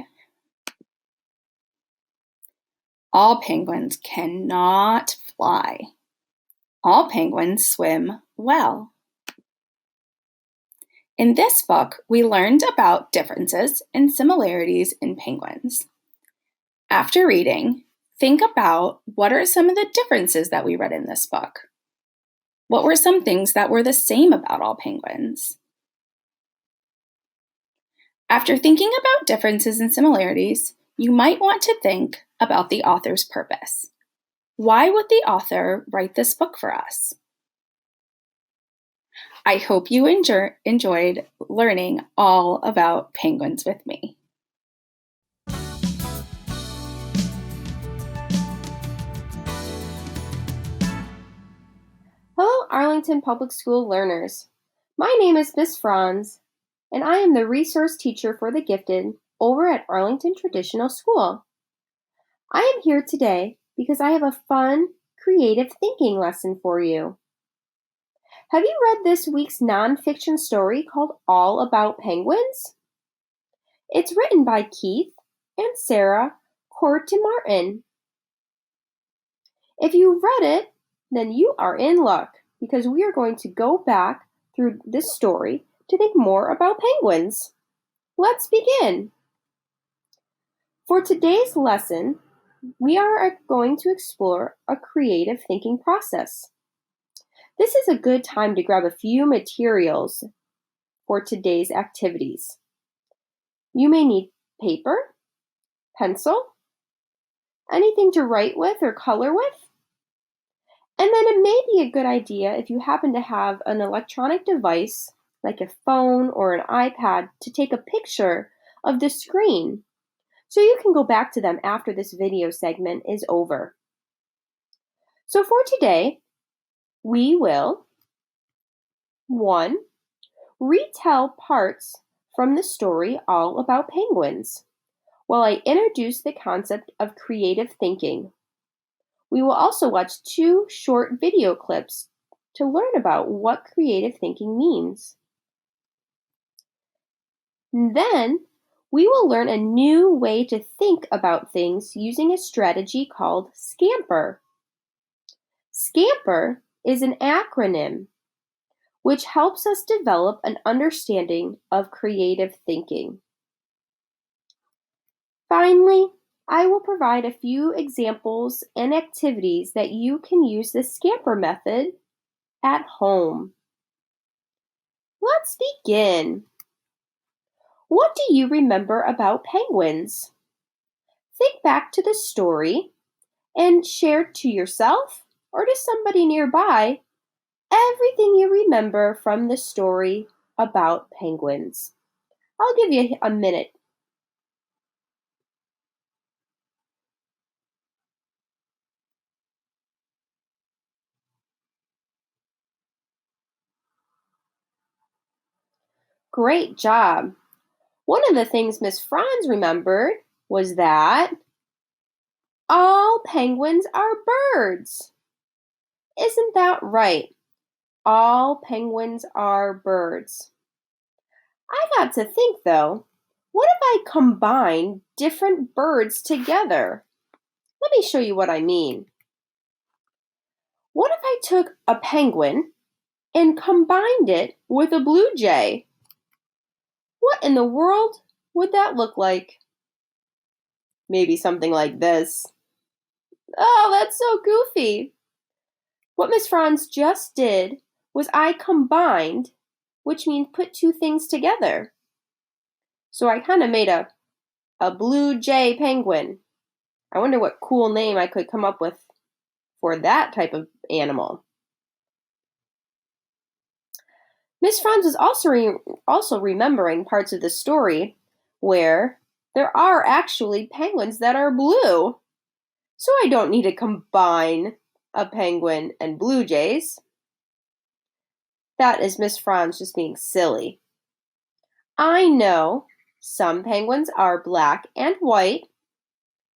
All penguins cannot fly. All penguins swim well. In this book, we learned about differences and similarities in penguins. After reading, think about what are some of the differences that we read in this book? What were some things that were the same about all penguins? After thinking about differences and similarities, you might want to think about the author's purpose. Why would the author write this book for us? I hope you enjoyed learning all about penguins with me. Hello, Arlington Public School learners. My name is Miss Franz, and I am the resource teacher for the gifted over at Arlington Traditional School. I am here today because I have a fun, creative thinking lesson for you. Have you read this week's nonfiction story called All About Penguins? It's written by Keith and Sarah Corte-Martin. If you've read it, then you are in luck because we are going to go back through this story to think more about penguins. Let's begin. For today's lesson, we are going to explore a creative thinking process. This is a good time to grab a few materials for today's activities. You may need paper, pencil, anything to write with or color with. And then it may be a good idea if you happen to have an electronic device like a phone or an iPad to take a picture of the screen so you can go back to them after this video segment is over. So for today, we will 1. Retell parts from the story All About Penguins while I introduce the concept of creative thinking. We will also watch 2 short video clips to learn about what creative thinking means. Then, we will learn a new way to think about things using a strategy called SCAMPER. SCAMPER is an acronym which helps us develop an understanding of creative thinking. Finally, I will provide a few examples and activities that you can use the SCAMPER method at home. Let's begin. What do you remember about penguins? Think back to the story and share to yourself or to somebody nearby everything you remember from the story about penguins. I'll give you a minute. Great job. One of the things Miss Franz remembered was that all penguins are birds. Isn't that right? All penguins are birds. I got to think, though, what if I combine different birds together? Let me show you what I mean. What if I took a penguin and combined it with a blue jay? What in the world would that look like? Maybe something like this. Oh, that's so goofy. What Miss Franz just did was I combined, which means put two things together. So I kind of made a blue jay penguin. I wonder what cool name I could come up with for that type of animal. Miss Franz is also remembering parts of the story where there are actually penguins that are blue. So I don't need to combine a penguin and blue jays. That is Miss Franz just being silly. I know some penguins are black and white.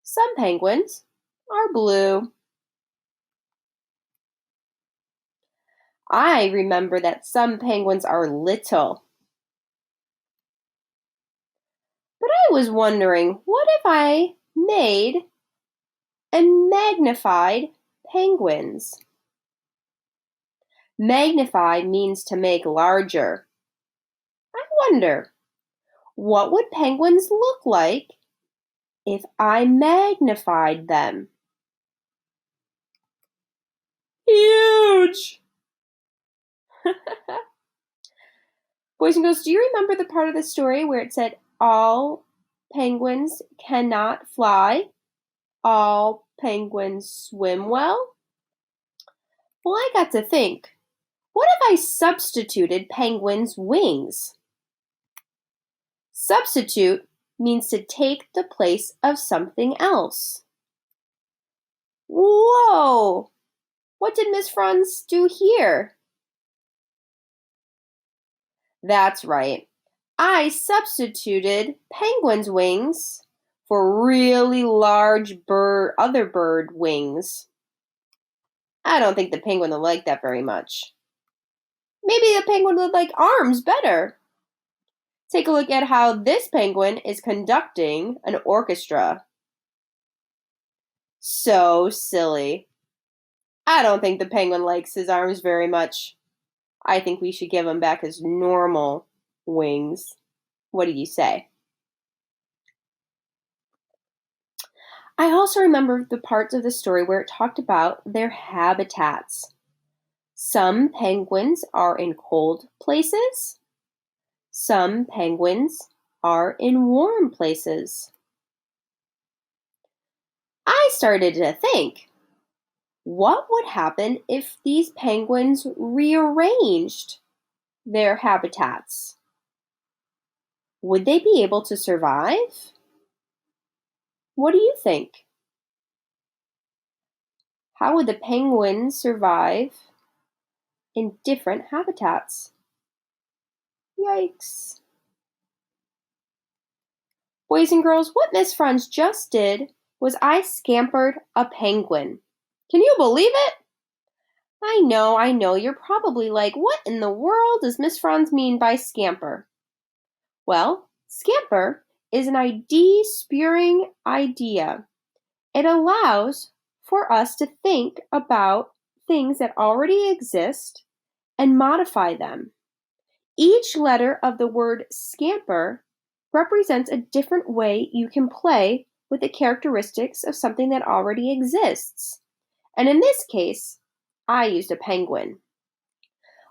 Some penguins are blue. I remember that some penguins are little. But I was wondering, what if I made and magnified penguins? Magnify means to make larger. I wonder, what would penguins look like if I magnified them? Huge! Boys and girls, do you remember the part of the story where it said all penguins cannot fly? All penguins swim well? Well, I got to think, what if I substituted penguins' wings? Substitute means to take the place of something else. Whoa! What did Miss Franz do here? That's right. I substituted penguins' wings for really large other bird wings. I don't think the penguin will like that very much. Maybe the penguin would like arms better. Take a look at how this penguin is conducting an orchestra. So silly. I don't think the penguin likes his arms very much. I think we should give him back his normal wings. What do you say? I also remember the parts of the story where it talked about their habitats. Some penguins are in cold places. Some penguins are in warm places. I started to think, what would happen if these penguins rearranged their habitats? Would they be able to survive? What do you think? How would the penguins survive in different habitats? Yikes. Boys and girls, what Miss Franz just did was I scampered a penguin. Can you believe it? I know, you're probably like, what in the world does Miss Franz mean by scamper? Well, scamper is an idea-spewing idea. It allows for us to think about things that already exist and modify them. Each letter of the word scamper represents a different way you can play with the characteristics of something that already exists. And in this case, I used a penguin.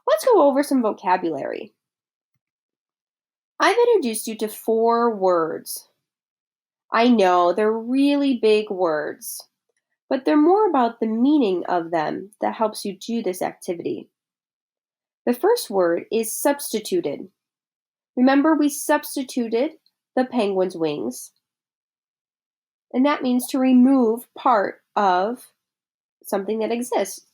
Let's go over some vocabulary. I've introduced you to 4 words. I know they're really big words, but they're more about the meaning of them that helps you do this activity. The first word is substituted. Remember, we substituted the penguin's wings, and that means to remove part of something that exists.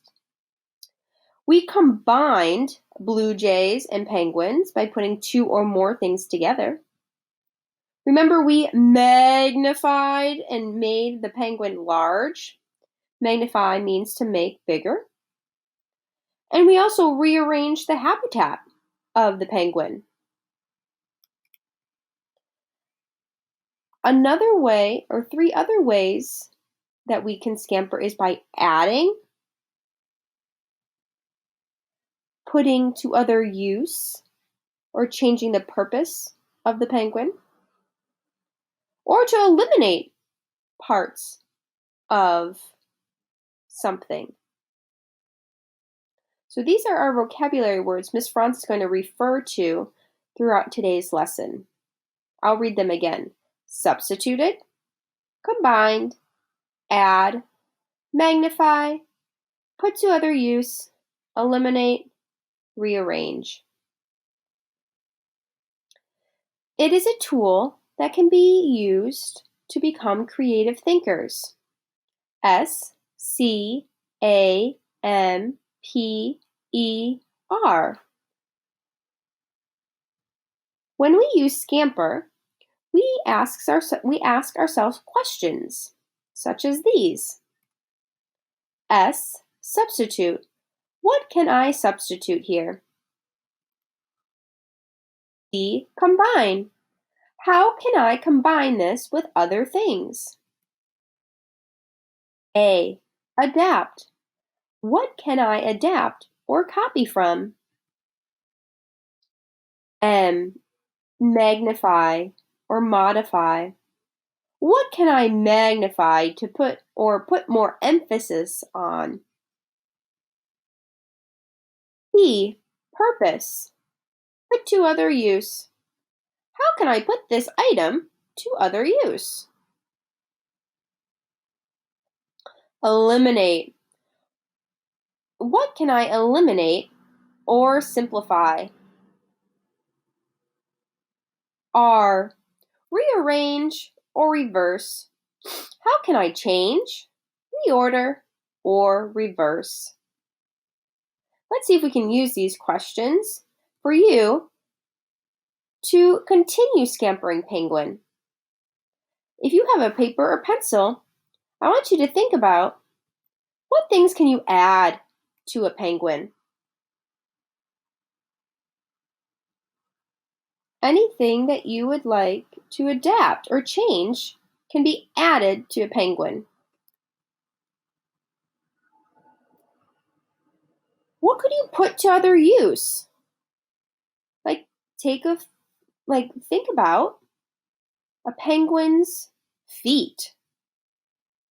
We combined blue jays and penguins by putting 2 or more things together. Remember, we magnified and made the penguin large. Magnify means to make bigger. And we also rearrange the habitat of the penguin. Another way, or 3 other ways that we can scamper is by adding, putting to other use, or changing the purpose of the penguin, or to eliminate parts of something. So these are our vocabulary words Miss Franz is going to refer to throughout today's lesson. I'll read them again. Substituted, combined, add, magnify, put to other use, eliminate, rearrange. It is a tool that can be used to become creative thinkers. SCAMPER. When we use Scamper, we ask ourselves questions, such as these. S, substitute. What can I substitute here? C, combine. How can I combine this with other things? A, adapt. What can I adapt or copy from? M, magnify or modify. What can I magnify to put more emphasis on? P, purpose. Put to other use. How can I put this item to other use? Eliminate. What can I eliminate or simplify? R, rearrange or reverse. How can I change, reorder, or reverse? Let's see if we can use these questions for you to continue scampering penguin. If you have a paper or pencil, I want you to think about what things can you add to a penguin? Anything that you would like to adapt or change can be added to a penguin. What could you put to other use? Think about a penguin's feet.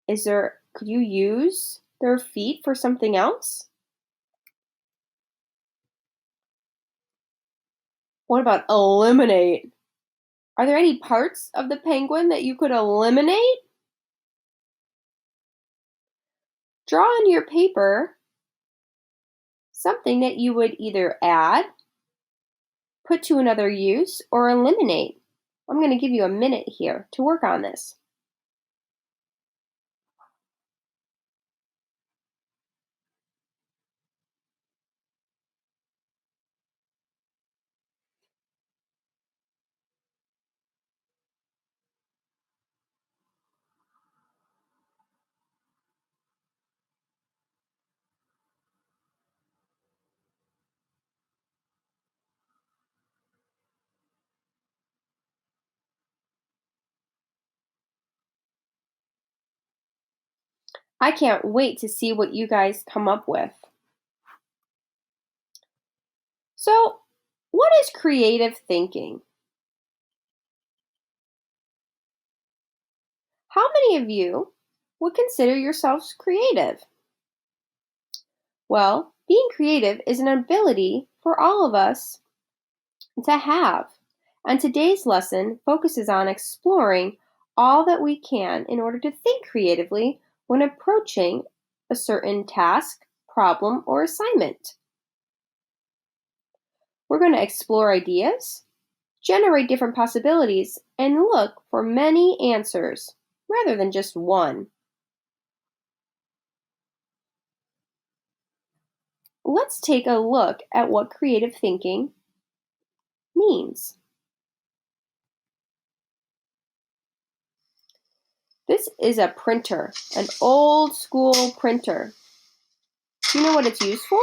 Could you use their feet for something else? What about eliminate? Are there any parts of the penguin that you could eliminate? Draw on your paper something that you would either add, put to another use, or eliminate. I'm going to give you a minute here to work on this. I can't wait to see what you guys come up with. So, what is creative thinking? How many of you would consider yourselves creative? Well, being creative is an ability for all of us to have. And today's lesson focuses on exploring all that we can in order to think creatively when approaching a certain task, problem, or assignment. We're going to explore ideas, generate different possibilities, and look for many answers rather than just one. Let's take a look at what creative thinking means. This is a printer, an old school printer. Do you know what it's used for?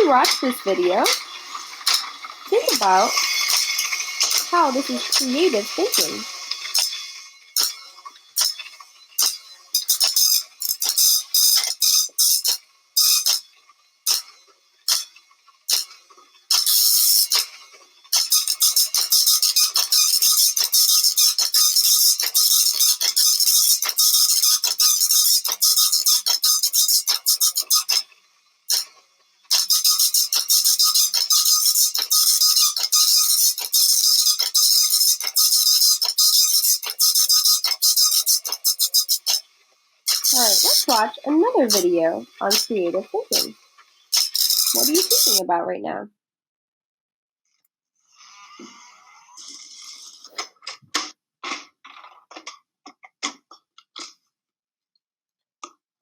you watch this video, think about how this is creative thinking. Alright, let's watch another video on creative thinking. What are you thinking about right now?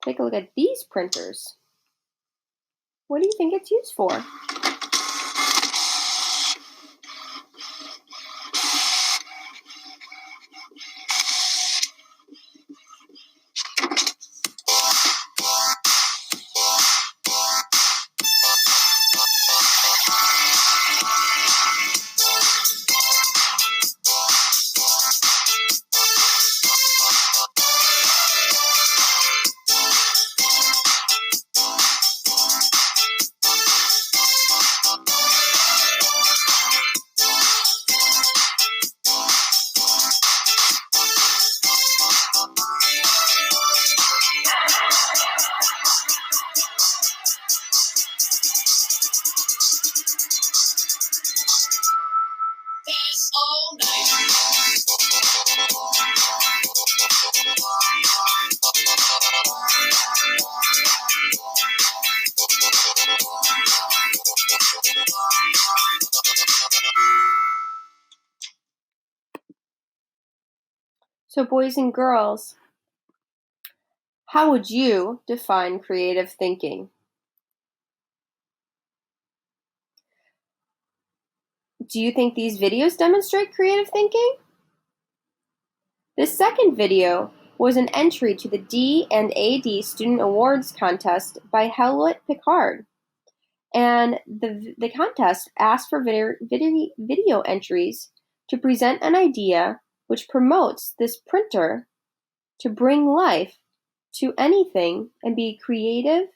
Take a look at these printers. What do you think it's used for? So boys and girls, how would you define creative thinking? Do you think these videos demonstrate creative thinking? This second video was an entry to the D&AD Student Awards contest by Hewlett Packard. And the contest asked for video entries to present an idea which promotes this printer to bring life to anything and be creative.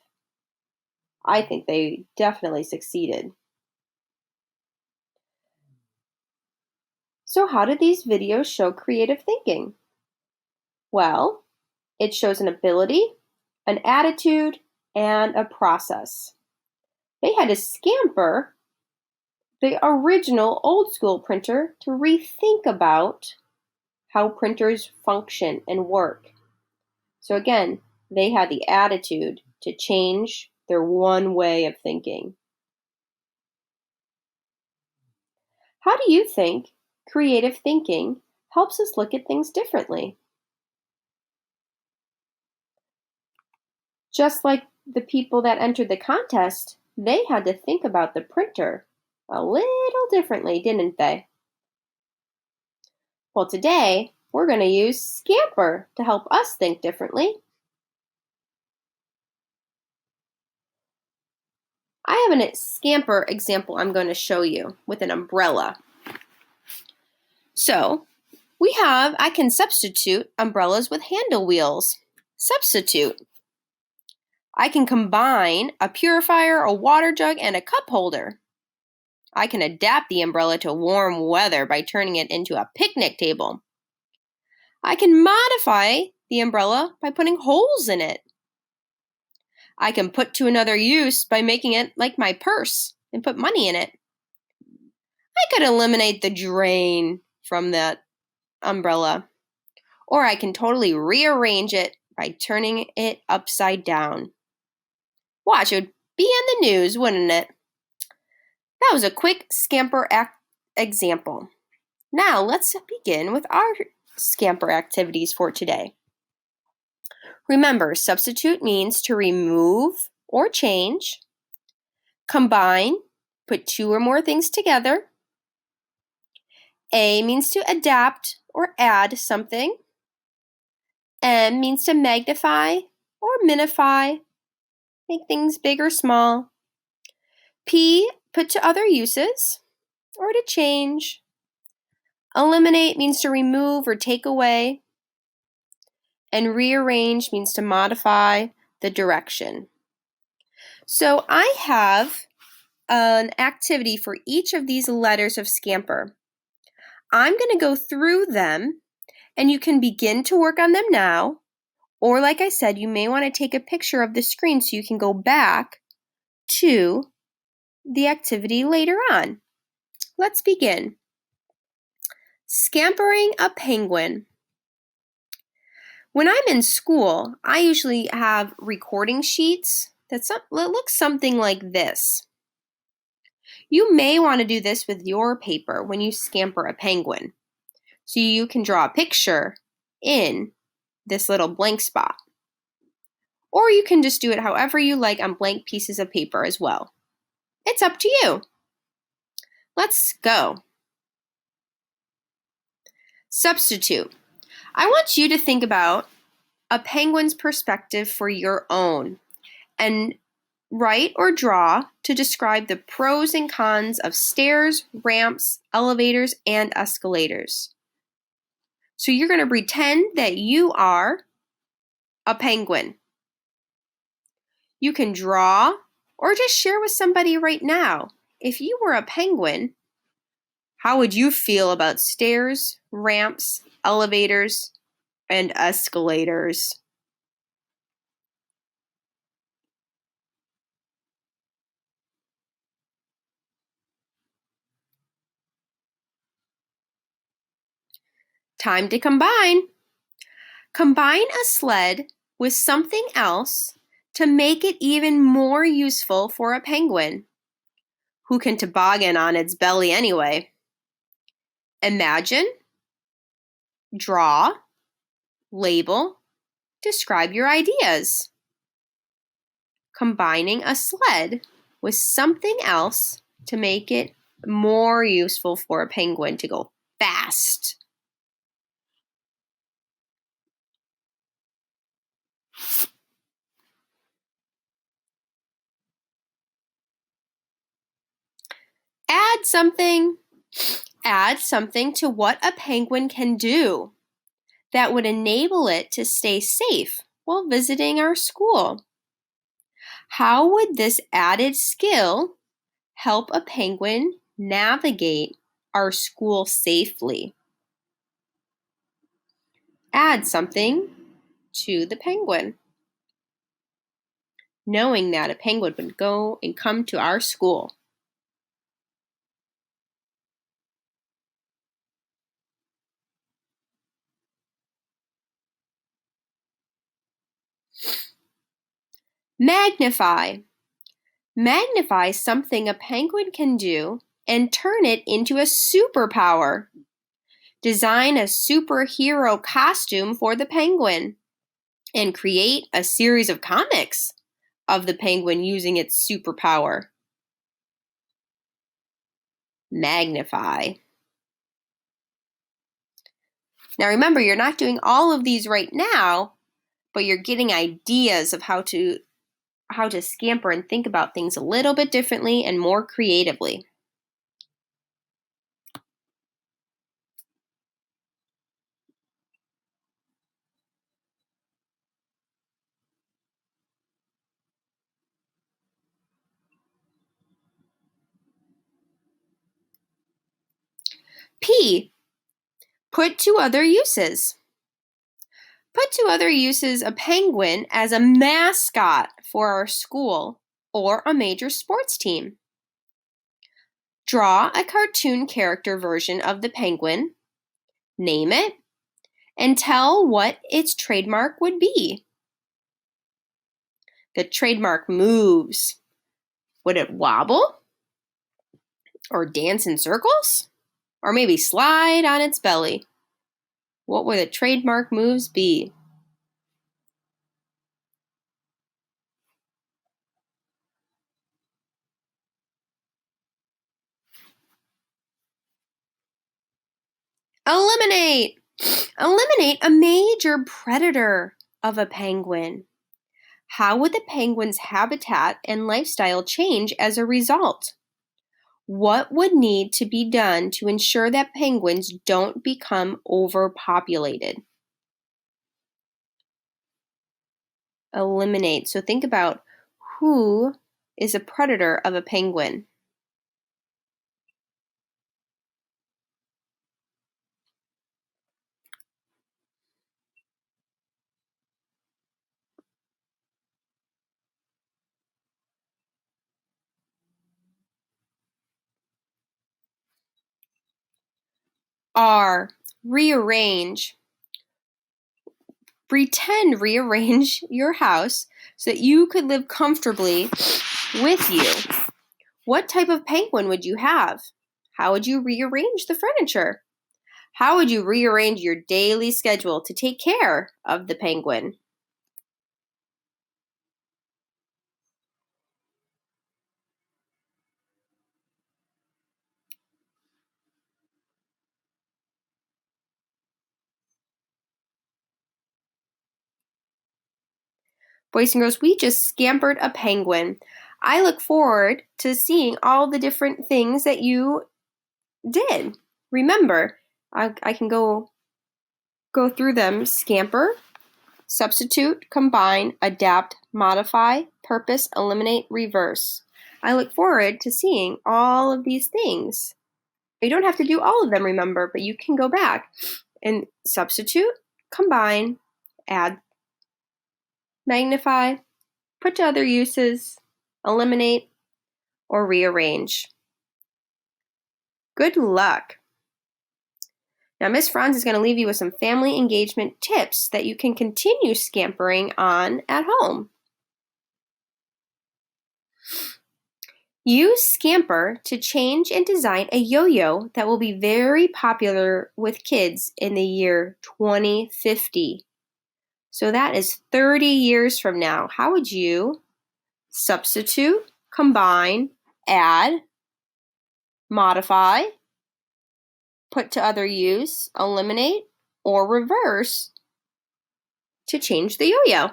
I think they definitely succeeded. So how did these videos show creative thinking? Well, it shows an ability, an attitude, and a process. They had to scamper the original old school printer to rethink about how printers function and work. So again, they had the attitude to change their one way of thinking. How do you think creative thinking helps us look at things differently? Just like the people that entered the contest, they had to think about the printer a little differently, didn't they? Well, today we're going to use SCAMPER to help us think differently. I have a SCAMPER example I'm going to show you with an umbrella. So, I can substitute umbrellas with handle wheels. Substitute. I can combine a purifier, a water jug, and a cup holder. I can adapt the umbrella to warm weather by turning it into a picnic table. I can modify the umbrella by putting holes in it. I can put to another use by making it like my purse and put money in it. I could eliminate the drain from that umbrella. Or I can totally rearrange it by turning it upside down. Watch, it would be in the news, wouldn't it? That was a quick SCAMPER example. Now let's begin with our SCAMPER activities for today. Remember, substitute means to remove or change. Combine, put two or more things together. A means to adapt or add something. M means to magnify or minify, make things big or small. P, put to other uses or to change. Eliminate means to remove or take away. And rearrange means to modify the direction. So I have an activity for each of these letters of Scamper. I'm going to go through them, and you can begin to work on them now. Or like I said, you may want to take a picture of the screen so you can go back to the activity later on. Let's begin. Scampering a penguin. When I'm in school, I usually have recording sheets that look something like this. You may want to do this with your paper when you scamper a penguin. So you can draw a picture in this little blank spot. Or you can just do it however you like on blank pieces of paper as well. It's up to you. Let's go. Substitute. I want you to think about a penguin's perspective for your own and write or draw to describe the pros and cons of stairs, ramps, elevators, and escalators. So you're going to pretend that you are a penguin. You can draw or just share with somebody right now. If you were a penguin, how would you feel about stairs, ramps, elevators, and escalators? Time to combine. Combine a sled with something else to make it even more useful for a penguin, who can toboggan on its belly anyway. Imagine, draw, label, describe your ideas. Combining a sled with something else to make it more useful for a penguin to go fast. Add something to what a penguin can do that would enable it to stay safe while visiting our school. How would this added skill help a penguin navigate our school safely? Add something to the penguin, knowing that a penguin would go and come to our school. Magnify. Magnify something a penguin can do and turn it into a superpower. Design a superhero costume for the penguin and create a series of comics of the penguin using its superpower. Magnify. Now remember, you're not doing all of these right now, but you're getting ideas of how to scamper and think about things a little bit differently and more creatively. P, put to other uses. Put to other uses a penguin as a mascot for our school or a major sports team. Draw a cartoon character version of the penguin, name it, and tell what its trademark would be. The trademark moves. Would it wobble? Or dance in circles? Or maybe slide on its belly? What would the trademark moves be? Eliminate. Eliminate a major predator of a penguin. How would the penguin's habitat and lifestyle change as a result? What would need to be done to ensure that penguins don't become overpopulated? Eliminate. So think about who is a predator of a penguin. R. Rearrange. Pretend rearrange your house so that you could live comfortably with you. What type of penguin would you have? How would you rearrange the furniture? How would you rearrange your daily schedule to take care of the penguin? Boys and girls, we just scampered a penguin. I look forward to seeing all the different things that you did. Remember, I can go through them. Scamper, substitute, combine, adapt, modify, purpose, eliminate, reverse. I look forward to seeing all of these things. You don't have to do all of them, remember, but you can go back and substitute, combine, add, magnify, put to other uses, eliminate, or rearrange. Good luck. Now, Miss Franz is going to leave you with some family engagement tips that you can continue scampering on at home. Use Scamper to change and design a yo-yo that will be very popular with kids in the year 2050. So that is 30 years from now. How would you substitute, combine, add, modify, put to other use, eliminate, or reverse to change the yo-yo?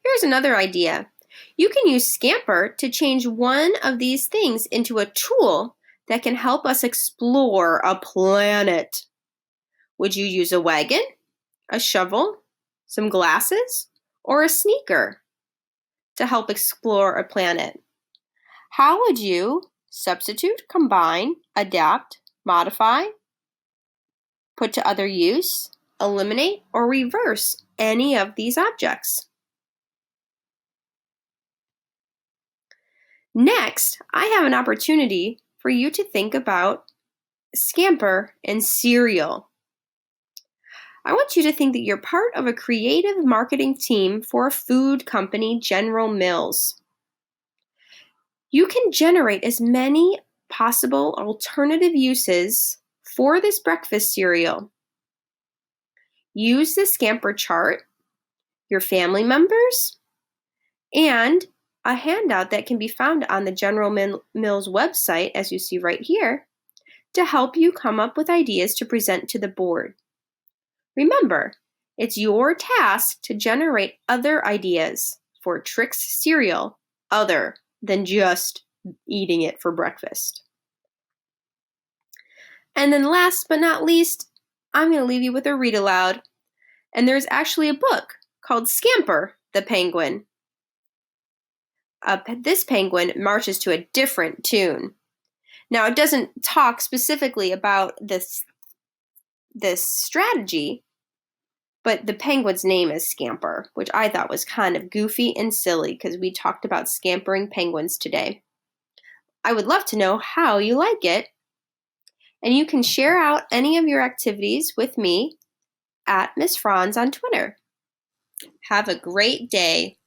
Here's another idea. You can use Scamper to change one of these things into a tool that can help us explore a planet. Would you use a wagon, a shovel, some glasses, or a sneaker to help explore a planet? How would you substitute, combine, adapt, modify, put to other use, eliminate, or reverse any of these objects? Next, I have an opportunity for you to think about Scamper and cereal. I want you to think that you're part of a creative marketing team for a food company, General Mills. You can generate as many possible alternative uses for this breakfast cereal. Use the Scamper chart, your family members, and a handout that can be found on the General Mills website, as you see right here, to help you come up with ideas to present to the board. Remember, it's your task to generate other ideas for Trix cereal other than just eating it for breakfast. And then last but not least, I'm going to leave you with a read aloud. And there's actually a book called Scamper the Penguin. This penguin marches to a different tune. Now, it doesn't talk specifically about this strategy, but the penguin's name is Scamper, which I thought was kind of goofy and silly because we talked about scampering penguins today. I would love to know how you like it, and you can share out any of your activities with me at Miss Franz on Twitter. Have a great day.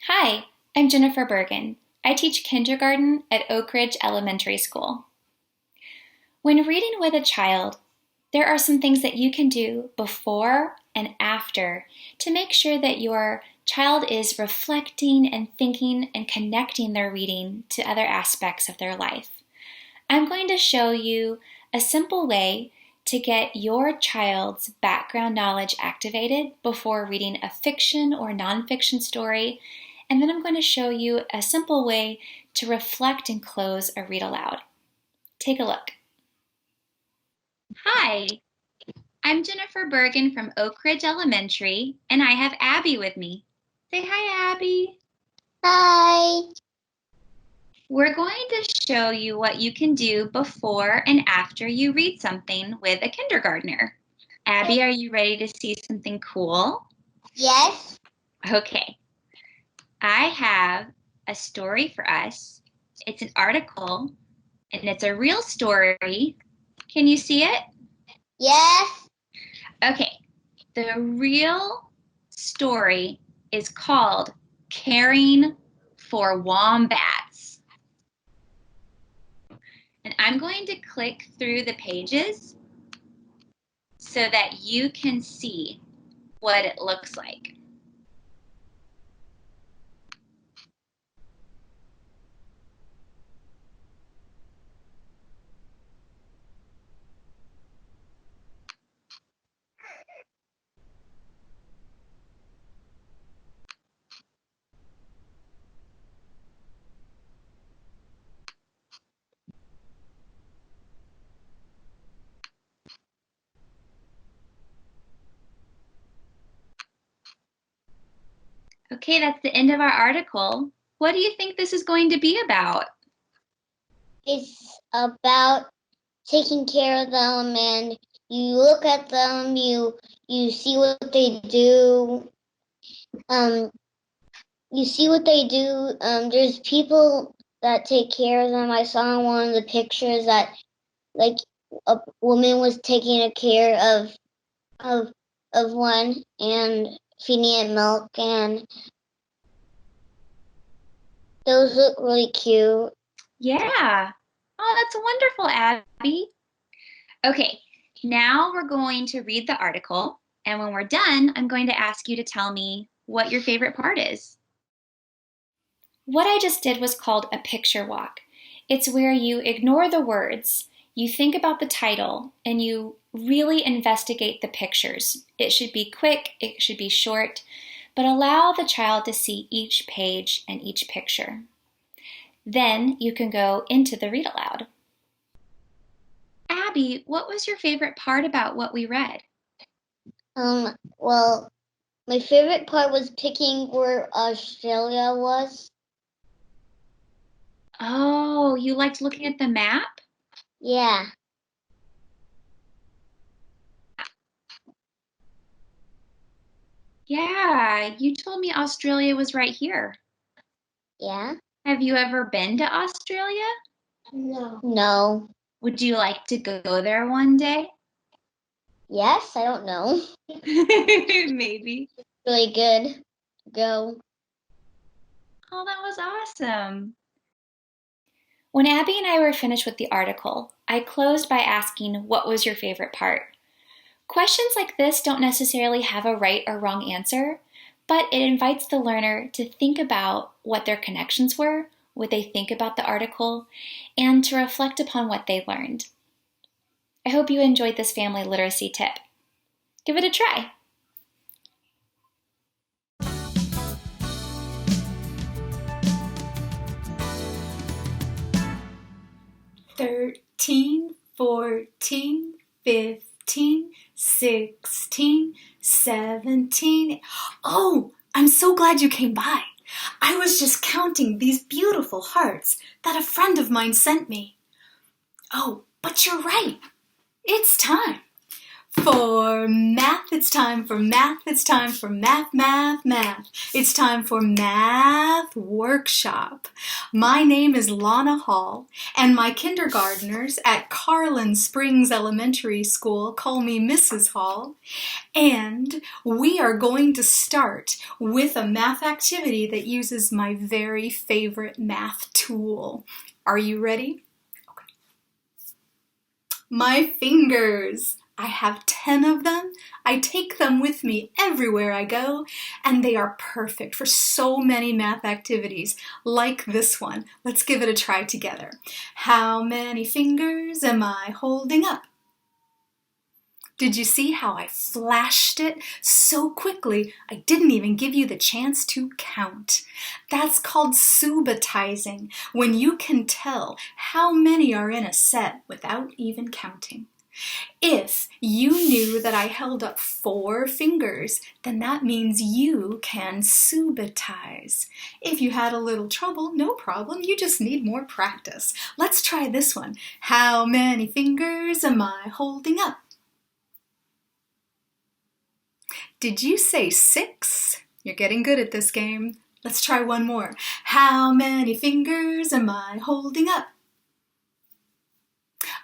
Hi, I'm Jennifer Bergen. I teach kindergarten at Oak Ridge Elementary School. When reading with a child, there are some things that you can do before and after to make sure that your child is reflecting and thinking and connecting their reading to other aspects of their life. I'm going to show you a simple way to get your child's background knowledge activated before reading a fiction or nonfiction story. And then I'm going to show you a simple way to reflect and close a read aloud. Take a look. Hi, I'm Jennifer Bergen from Oak Ridge Elementary, and I have Abby with me. Say hi, Abby. Hi. We're going to show you what you can do before and after you read something with a kindergartner. Abby, are you ready to see something cool? Yes. Okay. I have a story for us. It's an article, and it's a real story. Can you see it? Yes. Okay. The real story is called Caring for Wombats. And I'm going to click through the pages so that you can see what it looks like. Okay, that's the end of our article. What do you think this is going to be about? It's about taking care of them, and you look at them, you see what they do. You see what they do. There's people that take care of them. I saw in one of the pictures that like a woman was taking care of one and feeding it milk, and those look really cute. Yeah. Oh, that's wonderful, Abby. Okay, now we're going to read the article, and when we're done, I'm going to ask you to tell me what your favorite part is. What I just did was called a picture walk. It's where you ignore the words, you think about the title, and you really investigate the pictures. It should be quick, it should be short, but allow the child to see each page and each picture. Then you can go into the read aloud. Abby, what was your favorite part about what we read? Well, my favorite part was picking where Australia was. Oh, you liked looking at the map? Yeah. Yeah, you told me Australia was right here. Yeah? Have you ever been to Australia? No. No. Would you like to go there one day? Yes, I don't know. Maybe. Really good. Go. Oh, that was awesome. When Abby and I were finished with the article, I closed by asking, what was your favorite part? Questions like this don't necessarily have a right or wrong answer, but it invites the learner to think about what their connections were, what they think about the article, and to reflect upon what they learned. I hope you enjoyed this family literacy tip. Give it a try. "13, 14, 15, 16, 17. Oh, I'm so glad you came by. I was just counting these beautiful hearts that a friend of mine sent me. Oh, but you're right. It's time. For math, it's time for math, it's time for math, math, math. It's time for math workshop. My name is Lana Hall, and my kindergartners at Carlin Springs Elementary School call me Mrs. Hall. And we are going to start with a math activity that uses my very favorite math tool. Are you ready? Okay. My fingers. I have 10 of them. I take them with me everywhere I go, and they are perfect for so many math activities, like this one. Let's give it a try together. How many fingers am I holding up? Did you see how I flashed it so quickly I didn't even give you the chance to count? That's called subatizing, when you can tell how many are in a set without even counting. If you knew that I held up 4 fingers, then that means you can subatize. If you had a little trouble, no problem, you just need more practice. Let's try this one. How many fingers am I holding up? Did you say 6? You're getting good at this game. Let's try one more. How many fingers am I holding up?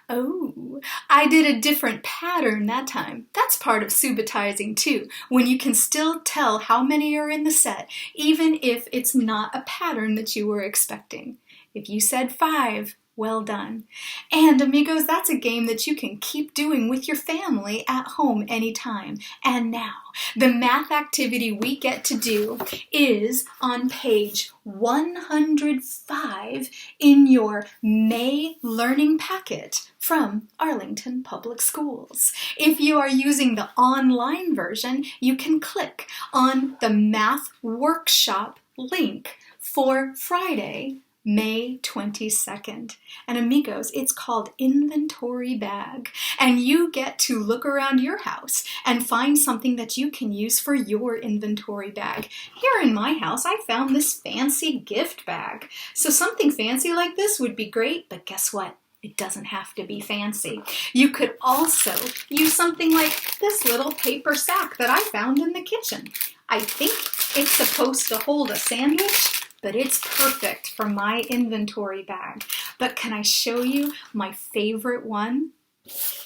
Oh, I did a different pattern that time. That's part of subatizing too, when you can still tell how many are in the set, even if it's not a pattern that you were expecting. If you said 5, well done. And amigos, that's a game that you can keep doing with your family at home anytime. And now, the math activity we get to do is on page 105 in your May Learning Packet from Arlington Public Schools. If you are using the online version, you can click on the Math Workshop link for Friday, May 22nd. And amigos, it's called Inventory Bag. And you get to look around your house and find something that you can use for your inventory bag. Here in my house, I found this fancy gift bag. So something fancy like this would be great, but guess what? It doesn't have to be fancy. You could also use something like this little paper sack that I found in the kitchen. I think it's supposed to hold a sandwich, but it's perfect for my inventory bag. But can I show you my favorite one?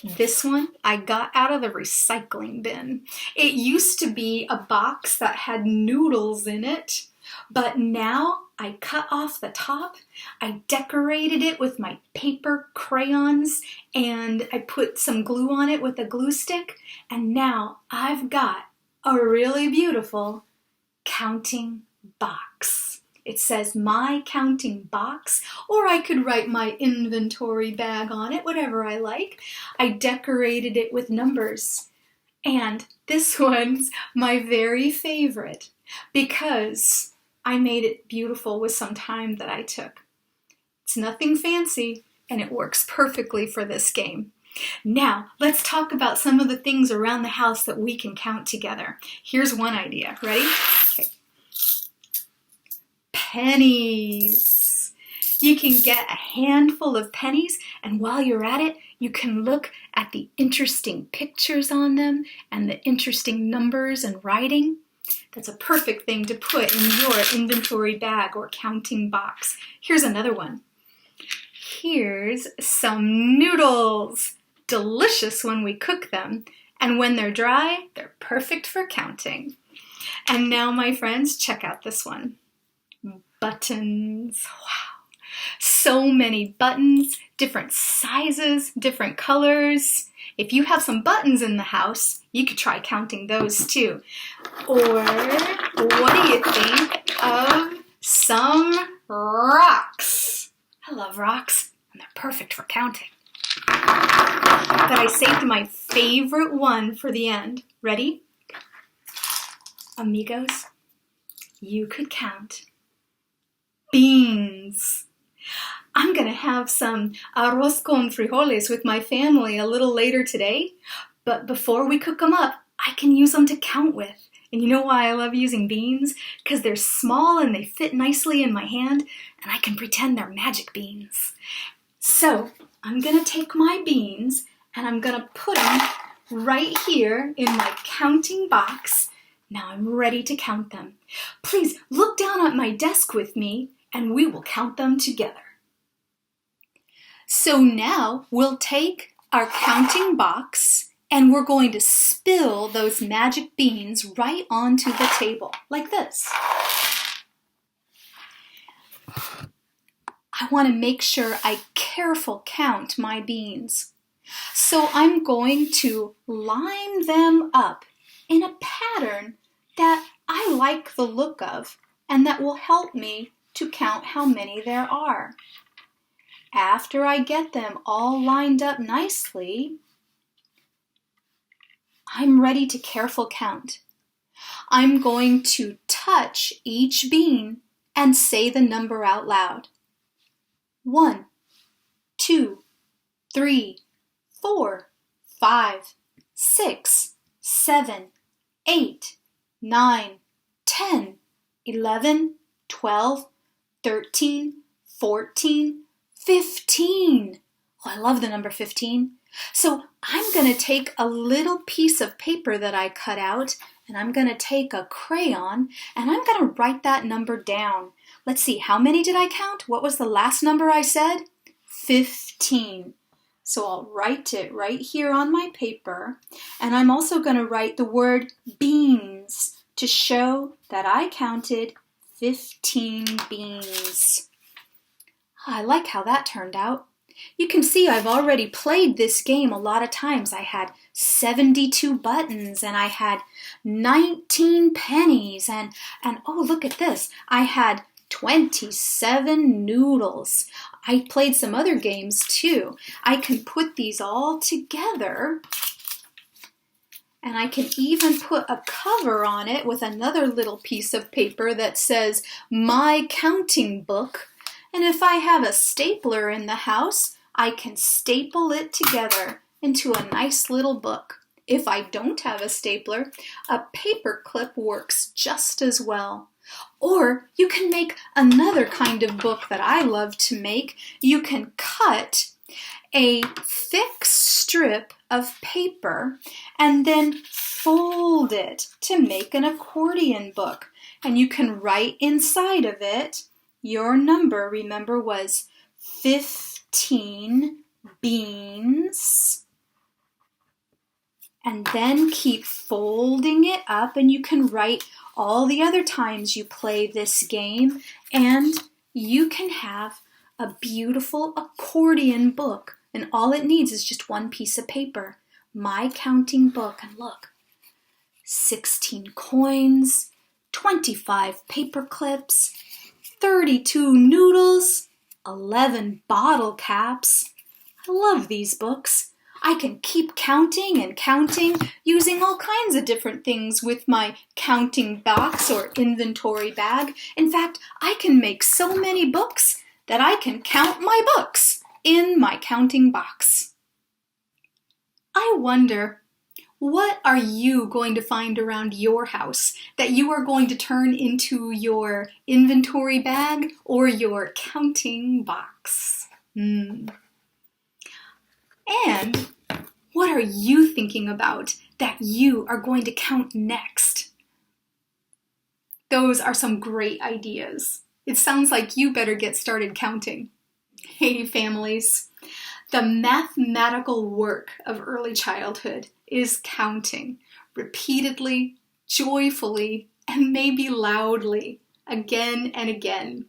This one I got out of the recycling bin. It used to be a box that had noodles in it, but now I cut off the top, I decorated it with my paper crayons, and I put some glue on it with a glue stick, and now I've got a really beautiful counting box. It says my counting box, or I could write my inventory bag on it, whatever I like. I decorated it with numbers. And this one's my very favorite because I made it beautiful with some time that I took. It's nothing fancy, and it works perfectly for this game. Now, let's talk about some of the things around the house that we can count together. Here's one idea. Ready? Okay. Pennies. You can get a handful of pennies, and while you're at it, you can look at the interesting pictures on them and the interesting numbers and writing. That's a perfect thing to put in your inventory bag or counting box. Here's another one. Here's some noodles. Delicious when we cook them, and when they're dry, they're perfect for counting. And now, my friends, check out this one. Buttons. Wow. So many buttons, different sizes, different colors. If you have some buttons in the house, you could try counting those too. Or what do you think of some rocks? I love rocks, and they're perfect for counting. But I saved my favorite one for the end. Ready? Amigos, you could count beans. I'm going to have some arroz con frijoles with my family a little later today, but before we cook them up, I can use them to count with. And you know why I love using beans? Because they're small and they fit nicely in my hand, and I can pretend they're magic beans. So I'm going to take my beans and I'm going to put them right here in my counting box. Now I'm ready to count them. Please look down at my desk with me and we will count them together. So now we'll take our counting box and we're going to spill those magic beans right onto the table, like this. I want to make sure I careful count my beans. So I'm going to line them up in a pattern that I like the look of and that will help me to count how many there are. After I get them all lined up nicely, I'm ready to careful count. I'm going to touch each bean and say the number out loud. 1, 2, 3, 4, 5, 6, 7, 8, 9, 10, 11, 12, 13, 14, 15. Oh, I love the number 15. So I'm going to take a little piece of paper that I cut out, and I'm going to take a crayon, and I'm going to write that number down. Let's see, how many did I count? What was the last number I said? 15. So I'll write it right here on my paper, and I'm also going to write the word beans to show that I counted 15 beans. I like how that turned out. You can see I've already played this game a lot of times. I had 72 buttons, and I had 19 pennies, and oh, look at this. I had 27 noodles. I played some other games too. I can put these all together, and I can even put a cover on it with another little piece of paper that says My Counting Book. And if I have a stapler in the house, I can staple it together into a nice little book. If I don't have a stapler, a paper clip works just as well. Or you can make another kind of book that I love to make. You can cut a thick strip of paper and then fold it to make an accordion book. And you can write inside of it, your number, remember, was 15 beans. And then keep folding it up, and you can write all the other times you play this game, and you can have a beautiful accordion book. And all it needs is just one piece of paper. My Counting Book. And look, 16 coins, 25 paper clips, 32 noodles, 11 bottle caps. I love these books. I can keep counting and counting using all kinds of different things with my counting box or inventory bag. In fact, I can make so many books that I can count my books in my counting box. I wonder, what are you going to find around your house that you are going to turn into your inventory bag or your counting box? And what are you thinking about that you are going to count next? Those are some great ideas. It sounds like you better get started counting. Hey, families, the mathematical work of early childhood is counting repeatedly, joyfully, and maybe loudly, again and again.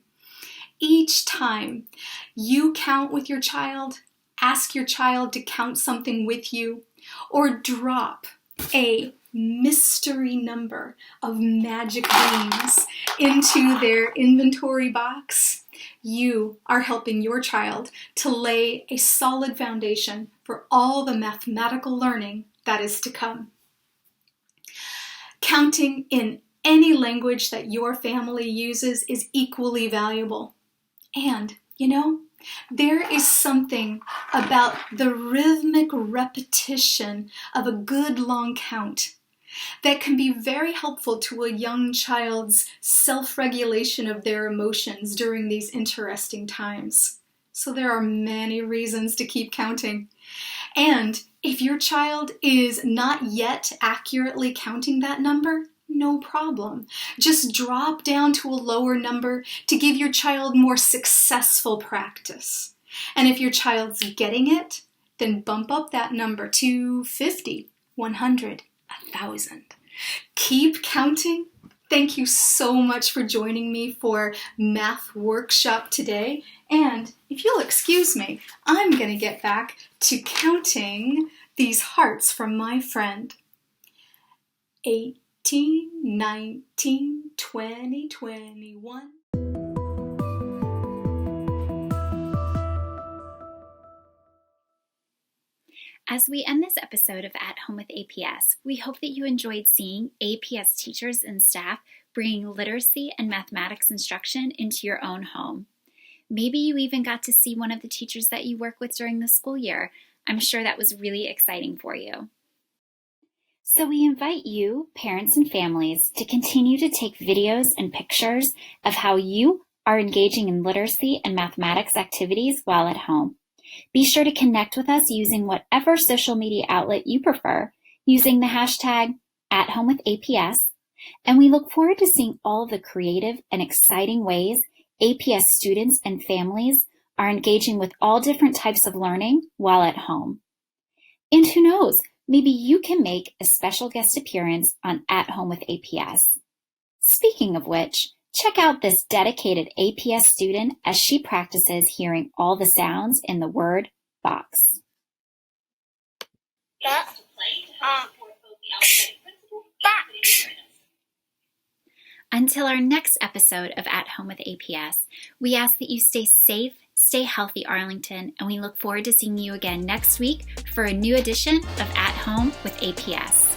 Each time you count with your child, ask your child to count something with you, or drop a mystery number of magic beans into their inventory box, you are helping your child to lay a solid foundation for all the mathematical learning that is to come. Counting in any language that your family uses is equally valuable. And, you know, there is something about the rhythmic repetition of a good long count that can be very helpful to a young child's self-regulation of their emotions during these interesting times. So there are many reasons to keep counting. And if your child is not yet accurately counting that number, no problem. Just drop down to a lower number to give your child more successful practice. And if your child's getting it, then bump up that number to 50, 100, 1,000. Keep counting Thank you so much for joining me for math workshop today. And if you'll excuse me, I'm going to get back to counting these hearts from my friend. 18, 19, 20, 21. As we end this episode of At Home with APS, we hope that you enjoyed seeing APS teachers and staff bringing literacy and mathematics instruction into your own home. Maybe you even got to see one of the teachers that you work with during the school year. I'm sure that was really exciting for you. So we invite you, parents and families, to continue to take videos and pictures of how you are engaging in literacy and mathematics activities while at home. Be sure to connect with us using whatever social media outlet you prefer, using the hashtag @HomeWithAPS, and we look forward to seeing all of the creative and exciting ways APS students and families are engaging with all different types of learning while at home. And who knows, maybe you can make a special guest appearance on At Home with APS. Speaking of which, check out this dedicated APS student as she practices hearing all the sounds in the word box. Box. Until our next episode of At Home with APS, we ask that you stay safe, stay healthy, Arlington, and we look forward to seeing you again next week for a new edition of At Home with APS.